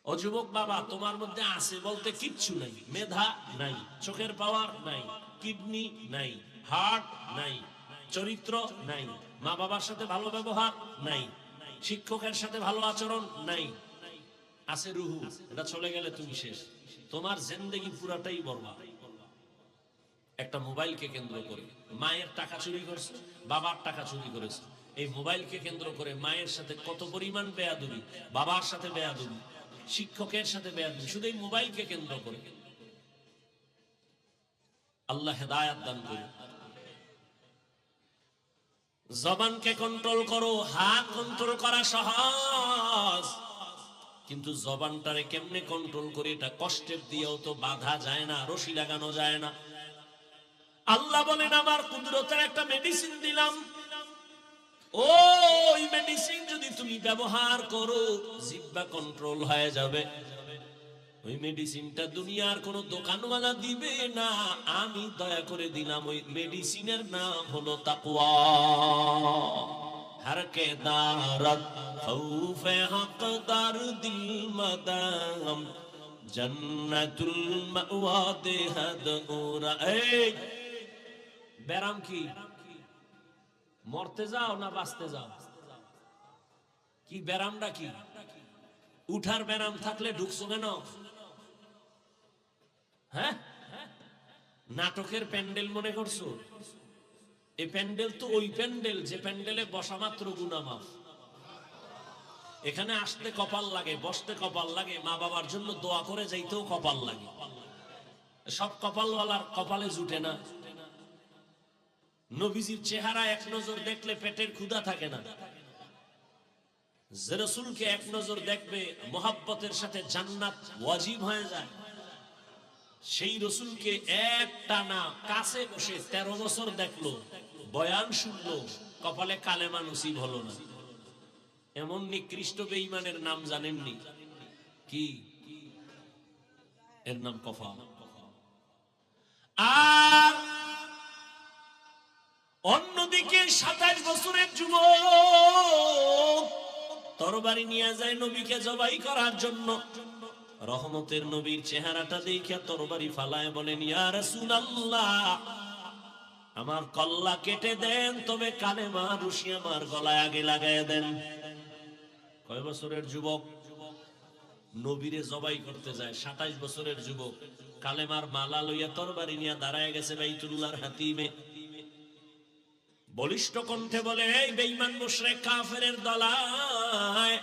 ও যুবক বাবা, তোমার মধ্যে আছে বলতে কিচ্ছু নাই। মেধা নাই, চোখের পাওয়ার নাই, কিডনি নাই, হার্ট নাই, চরিত্র নাই, মা বাবার সাথে ভালো ব্যবহার নাই, শিক্ষকের সাথে ভালো আচরণ নাই, আছে রুহু। এটা চলে গেলে তুমি শেষ। তোমার জিন্দেগি পুরাটাই বরবাদ। একটা মোবাইলকে কেন্দ্র করে মায়ের টাকা চুরি করছে, বাবার টাকা চুরি করেছে। এই মোবাইলকে কেন্দ্র করে মায়ের সাথে কত পরিমাণ বেয়াদবি, বাবার সাথে বেয়াদবি, শিক্ষকের সাথে বেয়াদবি, শুধু এই মোবাইলকে কেন্দ্র করে। আল্লাহ হেদায়েত দান করুন। জবানকে কন্ট্রোল করো। হাত কন্ট্রোল করা সহজ, কিন্তু জবানটারে কেমনে কন্ট্রোল করে এটা কষ্টের দিয়েও তো বাধা যায় না, রশি লাগানো যায় না। আল্লাহ বলেন আমার কুদরতের একটা মেডিসিন দিলাম, ওই মেডিসিন যদি তুমি ব্যবহার করো জিহ্বা কন্ট্রোল হয়ে যাবে। ওই মেডিসিনটা দুনিয়ার কোন দোকানওয়ালা দিবে না, আমি দয়া করে দিলাম। ওই মেডিসিনের নাম হলো তাকওয়া। हर के दारत खौफे हकदार दिल मदाम जन्नतुल मावा देहद ओरा। ব্যারাম কি? মরতে যাও না বাঁচতে যাও? কি ব্যারামটা কি? উঠার ব্যারাম থাকলে ঢুকছো কেন? হ্যাঁ, নাটকের প্যান্ডেল মনে করছো? এই প্যান্ডেল তো ওই প্যান্ডেল যে প্যান্ডেলে বসা মাত্র গুনাহ মাফ। এখানে আসতে কপাল লাগে, বসতে কপাল লাগে, মা বাবার জন্য দোয়া করে যাইতেও কপাল লাগে। সব কপালওয়ালার কপালে জুটে না। নবীজির চেহারা এক নজর দেখলে পেটের ক্ষুধা থাকে না। যে রাসূলকে এক নজর দেখবে মোহাব্বতের সাথে জান্নাত ওয়াজিব হয়ে যায়। সেই রাসূলকে একটানা কাছে বসে 13 বছর দেখলো, বয়ান শুনলো, কপালে কালেমা নসিব হলো না। এমন নিকৃষ্ট বেঈমানের নাম জানেননি? কি? এর নাম কফা। আর অন্যদিকে 27 বছরের যুবক তরবারি নিয়ে যায় নবীকে জবাই করার জন্য। রহমতের নবীর চেহারাটা দেখে তরবারি ফালায় বলেন, ইয়া রাসূলুল্লাহ, আমার কল্লা কেটে দেন, তবে কালেমা রশি আমার গলায় আগে লাগায় দেন। কয় বছরের যুবক নবীরে জবাই করতে যায়? 27 বছরের যুবক কালেমার মালা লইয়া তরবারি নিয়ে দাঁড়ায় গেছে বাইতুল্লাহর হাতিমে। বলিষ্ঠ কণ্ঠে বলে, এই বেঈমান মুশরিক কাফেরের দলায়,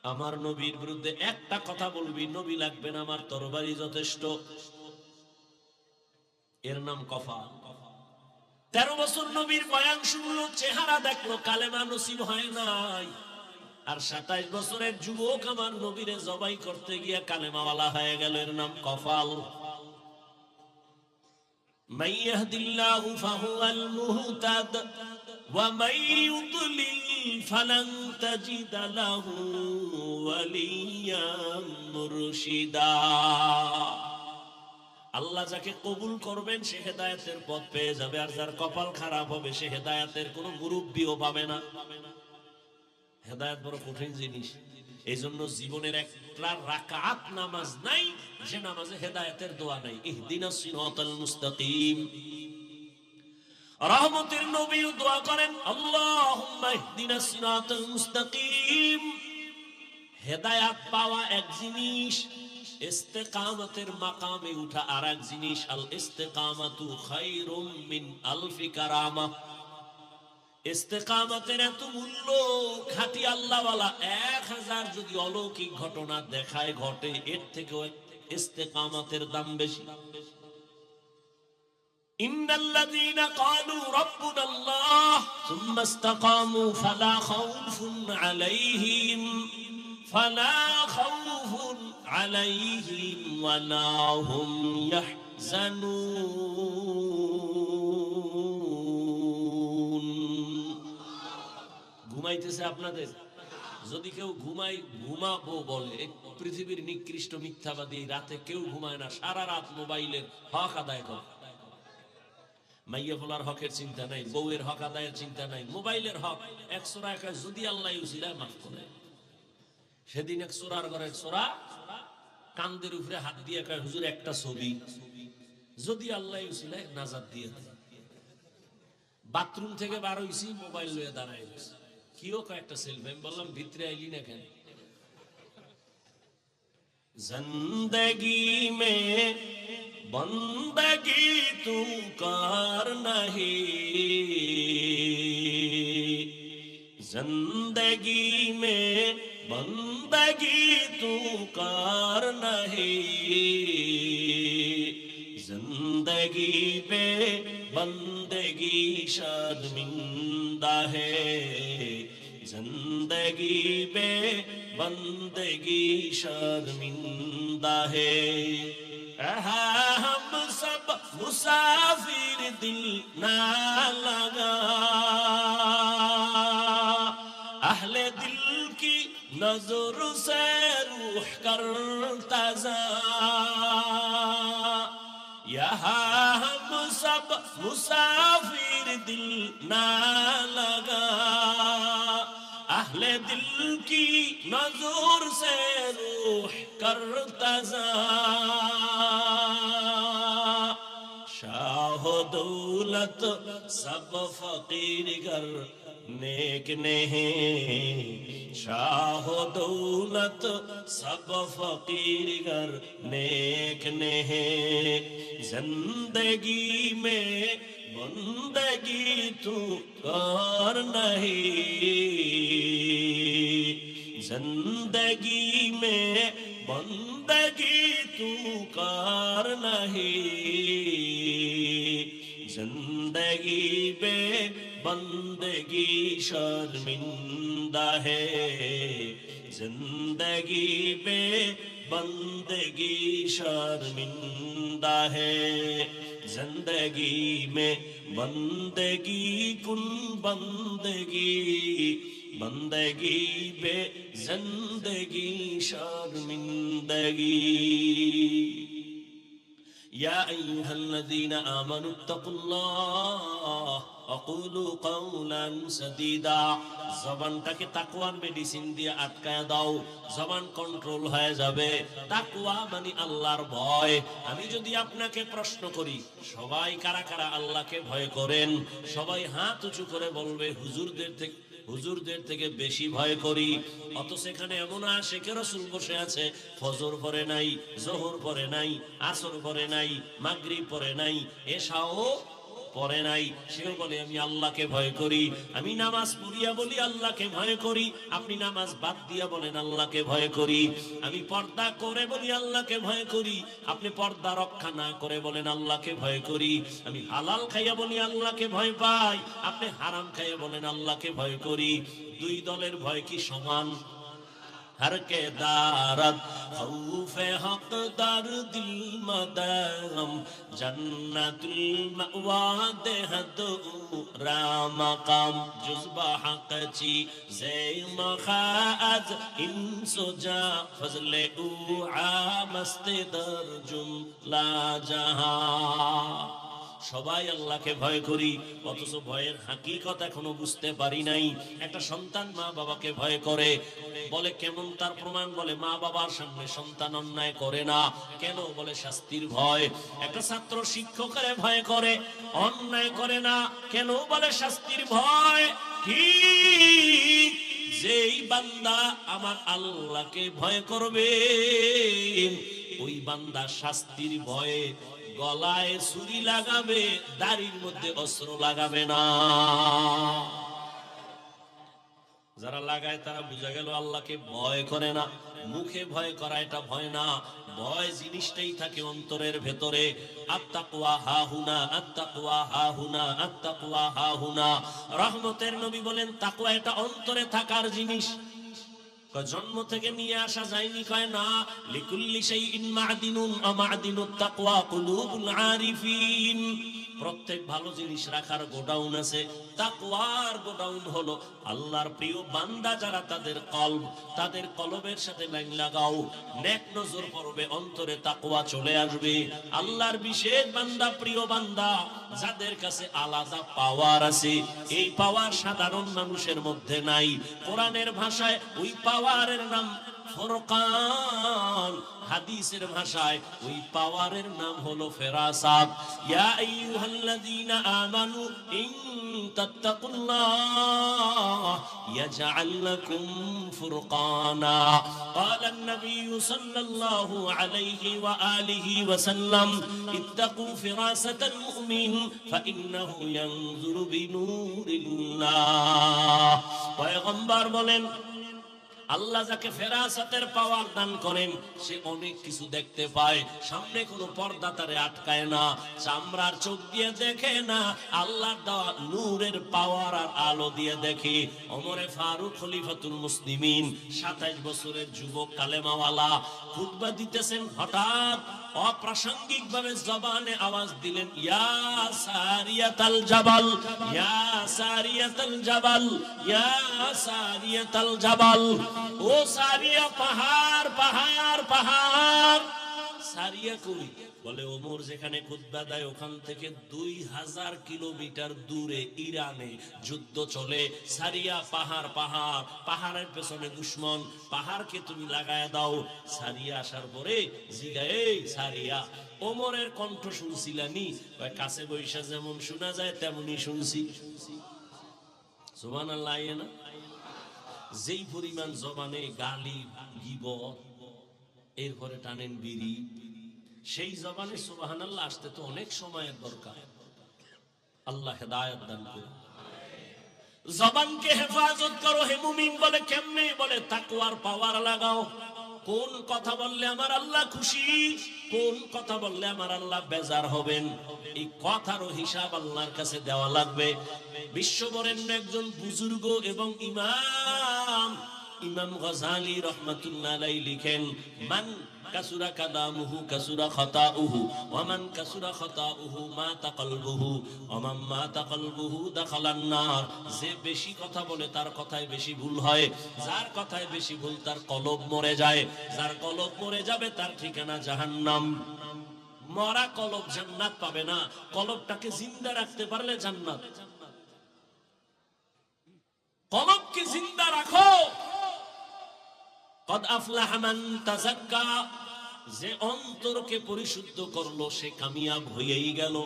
আমার নবীর বিরুদ্ধে একটা কথা বলবি, নবী লাগবে না, আমার তরবারি যথেষ্ট। এর নাম কফা। 13 বছর নবীর বয়ান শুনলো, চেহারা দেখলো, কালেমা নসিব হয় নাই। আর 27 বছরের যুবক আমার নবীরে জবাই করতে গিয়া কালেমাওয়ালা হয়ে গেল। এর নাম কফাল। মান ইয়াহদিল্লাহু ফাহুয়াল মুহতাদ ওয়া মান ইউদ্লিল ফালান তাজিদা লাহু ওয়ালিয়াম মুরশিদা। আল্লাহ যাকে কবুল করবেন সে হেদায়েতের পথ পেয়ে যাবে, আর যার কপাল খারাপ হবে সে হেদায়েতের কোনো মুরব্বিও পাবে না। হেদায়েত বড় কঠিন জিনিস। এই জন্য জীবনের একটা রাকাত নামাজ নাই যে নামাজে হেদায়েতের দোয়া নাই। ইহদিনাস সিরাতাল মুস্তাকিম। রহমতের নবীও দোয়া করেন, আল্লাহুম্মা ইহদিনাস সিরাতাল মুস্তাকিম। হেদায়েত পাওয়া এক জিনিস, ইস্তেকামতের মাকামে উঠা আরেক জিনিস। আল ইস্তেকামাতু খায়রুম মিন আলফি কারামা। ইস্তেকামতের এত মূল্য, খাঁটি আল্লাহওয়ালা 1000 যদি অলৌকিক ঘটনা দেখায় ঘটে, এর থেকেও ইস্তেকামতের দাম বেশি। ইন্নাল্লাযীনা ক্বালু রাব্বুনাল্লাহ সুম্মা ইসতাকামু ফালা খাউফুন আলাইহিম ওয়ালা হুম ইয়াহজানুন। ঘুমাইতেছে আপনাদের? যদি কেউ ঘুমাবো বলে, পৃথিবীর নিকৃষ্ট মিথ্যাবাদী, রাতে কেউ ঘুমায় না, সারা রাত মোবাইলের হক আদায় করে। মাইয়া ফোলার হকের চিন্তা নাই, বউয়ের হক আদায়ের চিন্তা নাই, মোবাইলের হক। এক সোরা একা যদি আল্লাহ উসিলায় মাফ করে। সেদিন এক সোরার ঘরে এক সোরা কান্দের উপরে হাত দিয়ে কয়, হুজুর একটা ছবি যদি আল্লাহ উসিলায় নাজাত দিয়ে দেয়। বাথরুম থেকে বার হইছি, মোবাইল লয়ে দাঁড়ায় গেছে। কিও কয়েকটা সেলফি। আমি বললাম, ভিতরে আইলি না কেন? জিন্দগি মে বন্দগি তু কার নাহি, জিন্দগি মে বন্দগি তু কার নাহি, जिंदगी पे बंदगी शर्मिंदा है, जिंदगी पे बंदगी शर्मिंदा है। हम सब मुसाफिर दिल ना लगा, अहले दिल की नजर से रूह करता जा, यहाँ हम सब मुसाफिर दिल ना लगा, अहले दिल की नजर से रूह करता जा, शाह दौलत सब फकीर गर नेक नहीं, शाह दौलत सब फकीर गर नेक नहीं, जिंदगी में बंदगी तू कर नहीं, जिंदगी में बंदगी तू कर नहीं, जिंदगी में बंदगी शर्मिंदा है, जिंदगी में बंदगी शर्मिंदा है, जिंदगी में बंदगी कुन बंदगी, बंदगी बे जिंदगी शर्मिंदगी। या अय्युहल्लज़ीना आमनु इत्तक़ुल्लाह अक़ूलू क़ौलन सदीदा। জবানটাকে তাকওয়ার মেডিসিন দিয়ে আটকায় দাও, জবান কন্ট্রোল হয়ে যাবে। তাকওয়া মানে আল্লাহর ভয়। আমি যদি আপনাকে প্রশ্ন করি, সবাই কারা কারা আল্লাহকে ভয় করেন? সবাই হাত উঁচু করে বলবে হুজুরদের থেকে বেশি ভয় করি। অত সেখানে এমন আশিকে রাসূল বসে আছে, ফজর পড়ে নাই, যোহর পড়ে নাই, আসর পড়ে নাই, মাগরিব পড়ে নাই, এশাও পড়ে নাই। সেও বলে আমি আল্লাহকে ভয় করি। আমি নামাজ পড়িয়া বলি আল্লাহকে ভয় করি, আপনি নামাজ বাদ দিয়া বলেন আল্লাহকে ভয় করি। আমি পর্দা করে বলি আল্লাহকে ভয় করি, আপনি পর্দা রক্ষা না করে বলেন আল্লাহকে ভয় করি। আমি হালাল খাইয়া বলি আল্লাহকে ভয় পাই, আপনি হারাম খাইয়া বলেন আল্লাহকে ভয় করি। দুই দলের ভয় কি সমান? हर के दारत खौफे हक दर दिल मदम जन्नतुल मअवा देहद राम मकाम जुज़बा हक ची ज़े मखाज इंसुजा फज़ले उ आमस्त दर जुमला जहां। সবাই আল্লাহকে ভয় করি, অথচ ভয়ের হাকিকত এখনো বুঝতে পারি নাই। একটা সন্তান মা বাবাকে ভয় করে, বলে কেমন তার প্রমাণ? বলে মা বাবার সামনে সন্তান অন্যায় করে না। কেন? বলে শাস্তির ভয়। একটা ছাত্র শিক্ষকের ভয় করে, অন্যায় করে না। কেন? বলে শাস্তির ভয়। ঠিক যেই বান্দা আমার আল্লাহকে ভয় করবে, ওই বান্দা শাস্তির ভয়ে গলায় ছুরি লাগাবে, দাড়ির মধ্যে অস্ত্র লাগাবে না। যারা লাগায় তারা বুঝা গেল আল্লাহকে ভয় করে না। মুখে ভয় করা এটা ভয় না, ভয় জিনিসটাই থাকে অন্তরের ভেতরে। আত্তাকওয়া হাহুনা, আত্তাকওয়া হাহুনা, আত্তাকওয়া হাহুনা। রহমতের নবী বলেন তাকওয়া এটা অন্তরে থাকার জিনিস। জন্ম থেকে নিয়ে আসা যায়নি, কয় না। লিকুল্লি শাইইন মা'দিনুন ওয়া মা'দিনুত তাকওয়া কুলুবুল আরিফিন। প্রত্যেক ভালো জিনিস রাখার গোডাউন আছে, তাকওয়ার গোডাউন হলো আল্লাহর প্রিয় বান্দা যারা তাদের কলব, তাদের কলবের সাথে লাইন লাগাও, নেক নজর পড়বে, অন্তরে তাকওয়া চলে আসবে। আল্লাহর বিশেষ বান্দা, প্রিয় বান্দা যাদের কাছে আলাদা পাওয়ার আছে, এই পাওয়ার সাধারণ মানুষের মধ্যে নাই। কোরআনের ভাষায় ওই পাওয়ারের নাম ফুরকান, হাদিসের ভাষায় ওই পাওয়ারের নাম হলো ফেরাসাত। ইয়া আইয়ুহাল্লাযীনা আমানু ইন তাত্তাকুল্লাহ ইয়াজআল লাকুম ফুরকানা। قال النبي صلى الله عليه وآله وسلم اتقوا فراسة المؤمن فإنه ينظر بنور الله। পয়গম্বর বলেন আল্লাহ যাকে ফেরাসাতের পাওয়ার দান করেন সে অনেক কিছু দেখতে পায়। সামনে কোনো পর্দা তারে আটকায় না, চামড়ার চোখ দিয়ে দেখে না, আল্লাহর দেওয়া নূরের পাওয়ার আর আলো দিয়ে দেখে। ওমরে ফারুক খলিফাতুল মুসলিমিন 27 বছরের যুবক কালেমাওয়ালা খুতবা দিতেছেন, হঠাৎ অপ্রাসঙ্গিক ভাবে জবানে আওয়াজ দিলেন, ইয়া সারিয়াতাল জাবাল, ইয়া সারিয়াতাল জাবাল, ইয়া সারিয়াতাল জাবাল। ও সারিয়া, পাহাড় পাহাড় পাহাড়। সারিয়া কই? বলে ওমর যেখানে খুতবা দেয় ওখান থেকে 2000 কিলোমিটার দূরে ইরানে যুদ্ধ চলে। সারিয়া পাহাড় পাহাড়, পাহাড়ের পেছনে দুশমন, পাহাড়কে তুমি লাগায় দাও। সারিয়া আসার পরে জিগা, এই সারিয়া, ওমরের কণ্ঠ শুনছিলানি? কাছে বৈশা যেমন শোনা যায় তেমনি শুনছি। সুবহানাল্লাহ। না যেই পরিমাণ জবানে গালি গীবত, এরপরে টানেন বিড়ি, সেই জবানে সুবহানাল্লাহ আসতে তো অনেক সময়ের দরকার। আল্লাহ হেদায়েত দান করুন। জবানকে হেফাজত করো হে মুমিন। বলে কেমনে? বলে তাকওয়ার পাওয়ার লাগাও। কোন কথা বললে আমার আল্লাহ খুশি, কোন কথা বললে আমার আল্লাহ বেজার হবেন, এই কথারও হিসাব আল্লাহর কাছে দেওয়া লাগবে। বিশ্ববরেণ্য একজন বুজুর্গ এবং ইমাম, ইমাম গজালি রাহমাতুল্লাহ আলাইহি লিখেন, মান কাসুরা কাদামুহু কাসুরা খাতাউহু ওয়া মান কাসুরা খাতাউহু মাতা কলবুহু ওয়া মান মাতা কলবুহু দাখালান নার। যে বেশি কথা বলে তার কথায় বেশি ভুল হয়, যার কথায় বেশি ভুল তার কলব মরে যায়, যার কলব মরে যাবে তার ঠিকানা জাহান্নাম। মরা কলব জান্নাত পাবে না, কলবটাকে জিন্দা রাখতে পারলে জান্নাত। কলবকে জিন্দা রাখো। কদ আফলাহা মান তাযাক্কা, যে অন্তরকে পরিশুদ্ধ করলো সে কামিয়াব হয়েই গেল।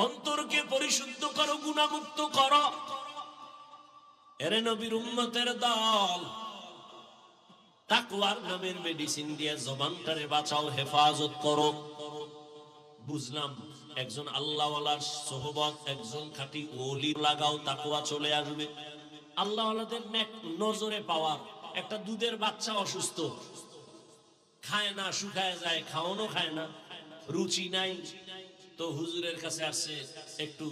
অন্তরকে পরিশুদ্ধ করো, গুনাহমুক্ত করো। এরে নবীর উম্মতের দল, তাকওয়ার নামের মেডিসিন দিয়ে জবানটারে বাঁচাও, হেফাজত করো। বুঝলাম একজন আল্লাহওয়ালার সোহবত, একজন খাঁটি ওলি লাগাও, তাকওয়া চলে আসবে। আল্লাহওয়ালাদের নজরে পাওয়ার। একটা দুধের বাচ্চা অসুস্থ, খায় না, শুকায় যায়, খাওয়ানো খায় না, রুচি নাই, তো হুজুরের কাছে আসছে, একটু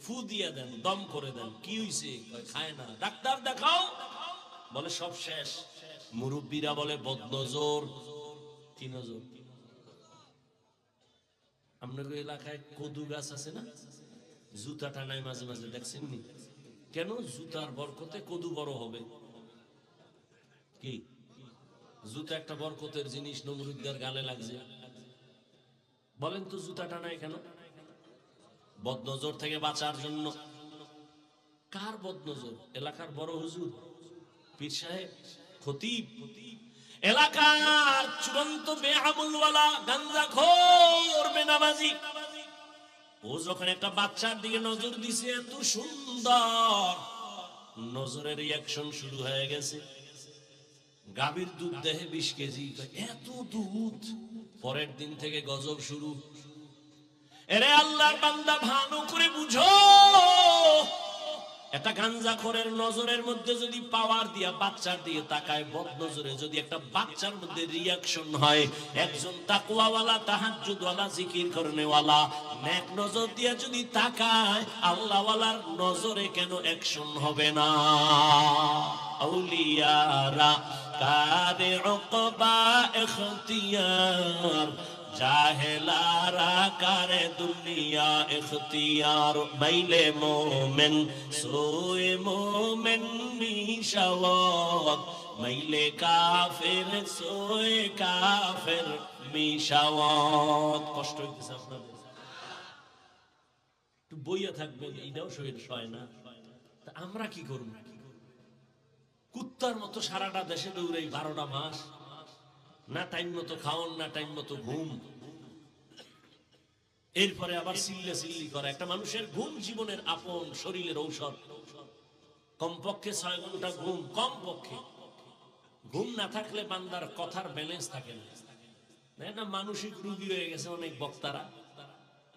ফু দিয়ে দেন, দম করে দেন। কি হইছে? খায় না, ডাক্তার দেখাও। বলে সব শেষ। মুরব্বীরা বলে বদনজর। কি নজর? আপনার এলাকায় কদু গাছ আছে না? জুতা টানায় মাঝে মাঝে, দেখছেন নি? কেন? জুতার বরকতে কদু বড় হবে। কি জুতা একটা বরকতের জিনিস, নমরুদ্দার গালে লাগছে। বলেন তো জুতা টানায় কেন? বদনজর থেকে বাঁচার জন্য। কার বদনজর? এলাকার বড় হুজুর, পীর সাহেব, খতিব, এলাকার চূড়ান্ত বেআমলওয়ালা, গাঞ্জাখোর, বেনামাজি। ও যখন একটা বাচ্চার দিকে নজর দিছে, এত সুন্দর, নজরের রিয়াকশন শুরু হয়ে গেছে। গাভীর দুধ দেহে 20 কেজি, এত দুধ। পরের দিন থেকে গজব শুরু। এরে আল্লাহর বান্দা, ভালো করে বুঝো, একটা গাঞ্জাখোরের নজরের মধ্যে যদি পাওয়ার দিয়া বাচ্চার দিয়ে তাকায়, বদ নজরে যদি একটা বাচ্চার মধ্যে রিয়াকশন হয়, একজন তাকওয়াওয়ালা, তাহাজ্জুদওয়ালা, জিকির করনেওয়ালা নেক নজর দিয়া যদি তাকায়, আল্লাহওয়ালার নজরে কেন অ্যাকশন হবে না? আউলিয়ারা কারে উকবা ইখতিয়ার, জাহেলারা কারে দুনিয়া ইখতিয়ার। মাইলে মোমেন সোয়ে মোমেন মিশাওয়াত, মাইলে কাফের সোয়ে কাফের মিশাওয়াত। কষ্ট হইতেছে আপনাদের? একটু বইয়া থাকবেন, এইটাও শরীর সয় না। তা আমরা কি করব? কুত্তার মতো সারাটা দেশে দৌড়াই 12টা মাস, না টাইম মতো খাওন, না টাইম মতো ঘুম, এরপরে আবার সিল্লে সিল্লি করে। একটা মানুষের ঘুম জীবনের আপন, শরীরের ঔষধ। কমপক্ষে 6 ঘন্টা ঘুম, কমপক্ষে। ঘুম না থাকলে বান্দার কথার ব্যালেন্স থাকে না। না, মানসিক রোগী হয়ে গেছে অনেক বক্তারা,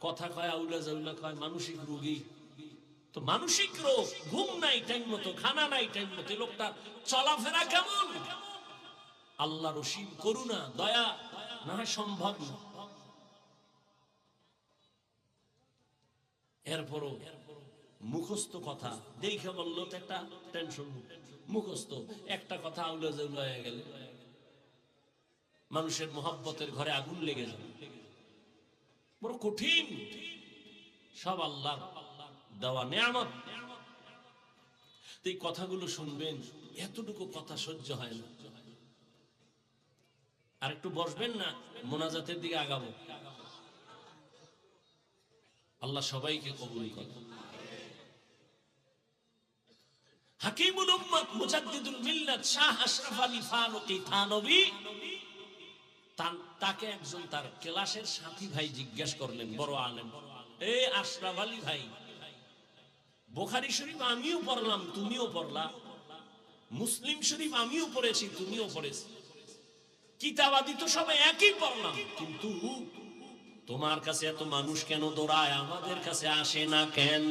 কথা কয় আউলা জাউলা কয়, মানসিক রোগী। তো মানসিক রোগ, ঘুম নাই টাইম মতো, খানা নাই টাইম মতো, লোকটা চলাফেরা কেমন? আল্লাহ রসিম, করুণা, দয়া না হয় সম্ভব না। এরপরও মুখস্থ কথা দেখে বললো তো একটা টেনশন, মুখস্থ একটা কথা আউলা জাউলা হয়ে গেলে মানুষের মোহাব্বতের ঘরে আগুন লেগে যাবে। বড় কঠিন। সব আল্লাহর দেওয়া নেয়ামত। এই কথাগুলো শুনবেন, এতটুকু কথা সহ্য হয় না। আর একটু বসবেন না, মোনাজাতের দিকে আগাবো। আল্লাহ সবাইকে কবুল করে। হাকিমুল উম্মত মুজাদ্দিদুল মিল্লাত শাহ আশরাফ আলী ফারুকী থানভী, তাকে একজন তার ক্লাসের সাথী ভাই জিজ্ঞেস করলেন, বড় আলেম, এই আশরাফ আলী ভাই, বুখারী শরীফ আমিও পড়লাম, তুমিও পড়লা, মুসলিম শরীফ আমিও পড়েছি, তুমিও পড়েছি, কিতাবাদি তো সবাই একই পড়লাম, কিন্তু তোমার কাছে এত মানুষ কেন দৌড়ায়, আমাদের কাছে আসে না কেন?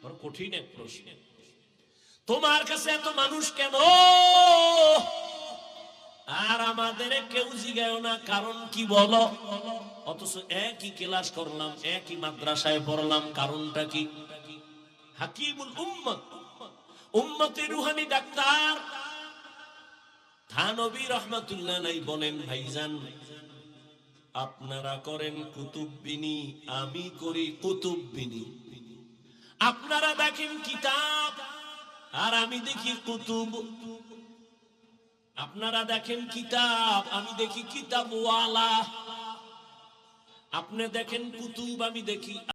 বড় কঠিন এক প্রশ্ন। তোমার কাছে এত মানুষ কেন আর আমাদের কেউ জিগায় না, কারণ কি বলো? অথচ একই ক্লাস করলাম, একই মাদ্রাসায় পড়লাম, কারণটা কি? হাকিমুল উম্মত, উম্মতের রুহানি ডাক্তার থানভী রহমাতুল্লাহ আলাইহি বলেন, ভাইজান আপনারা করেন কুতুববিনী, আমি করি কুতুববিনী। আপনারা দেখেন কিতাব আর আমি দেখি কুতুব। আপনারা দেখেন কিতাব, আমি দেখি কিতাবওয়ালা। আপনি দেখেন কুতুব, আমি দেখি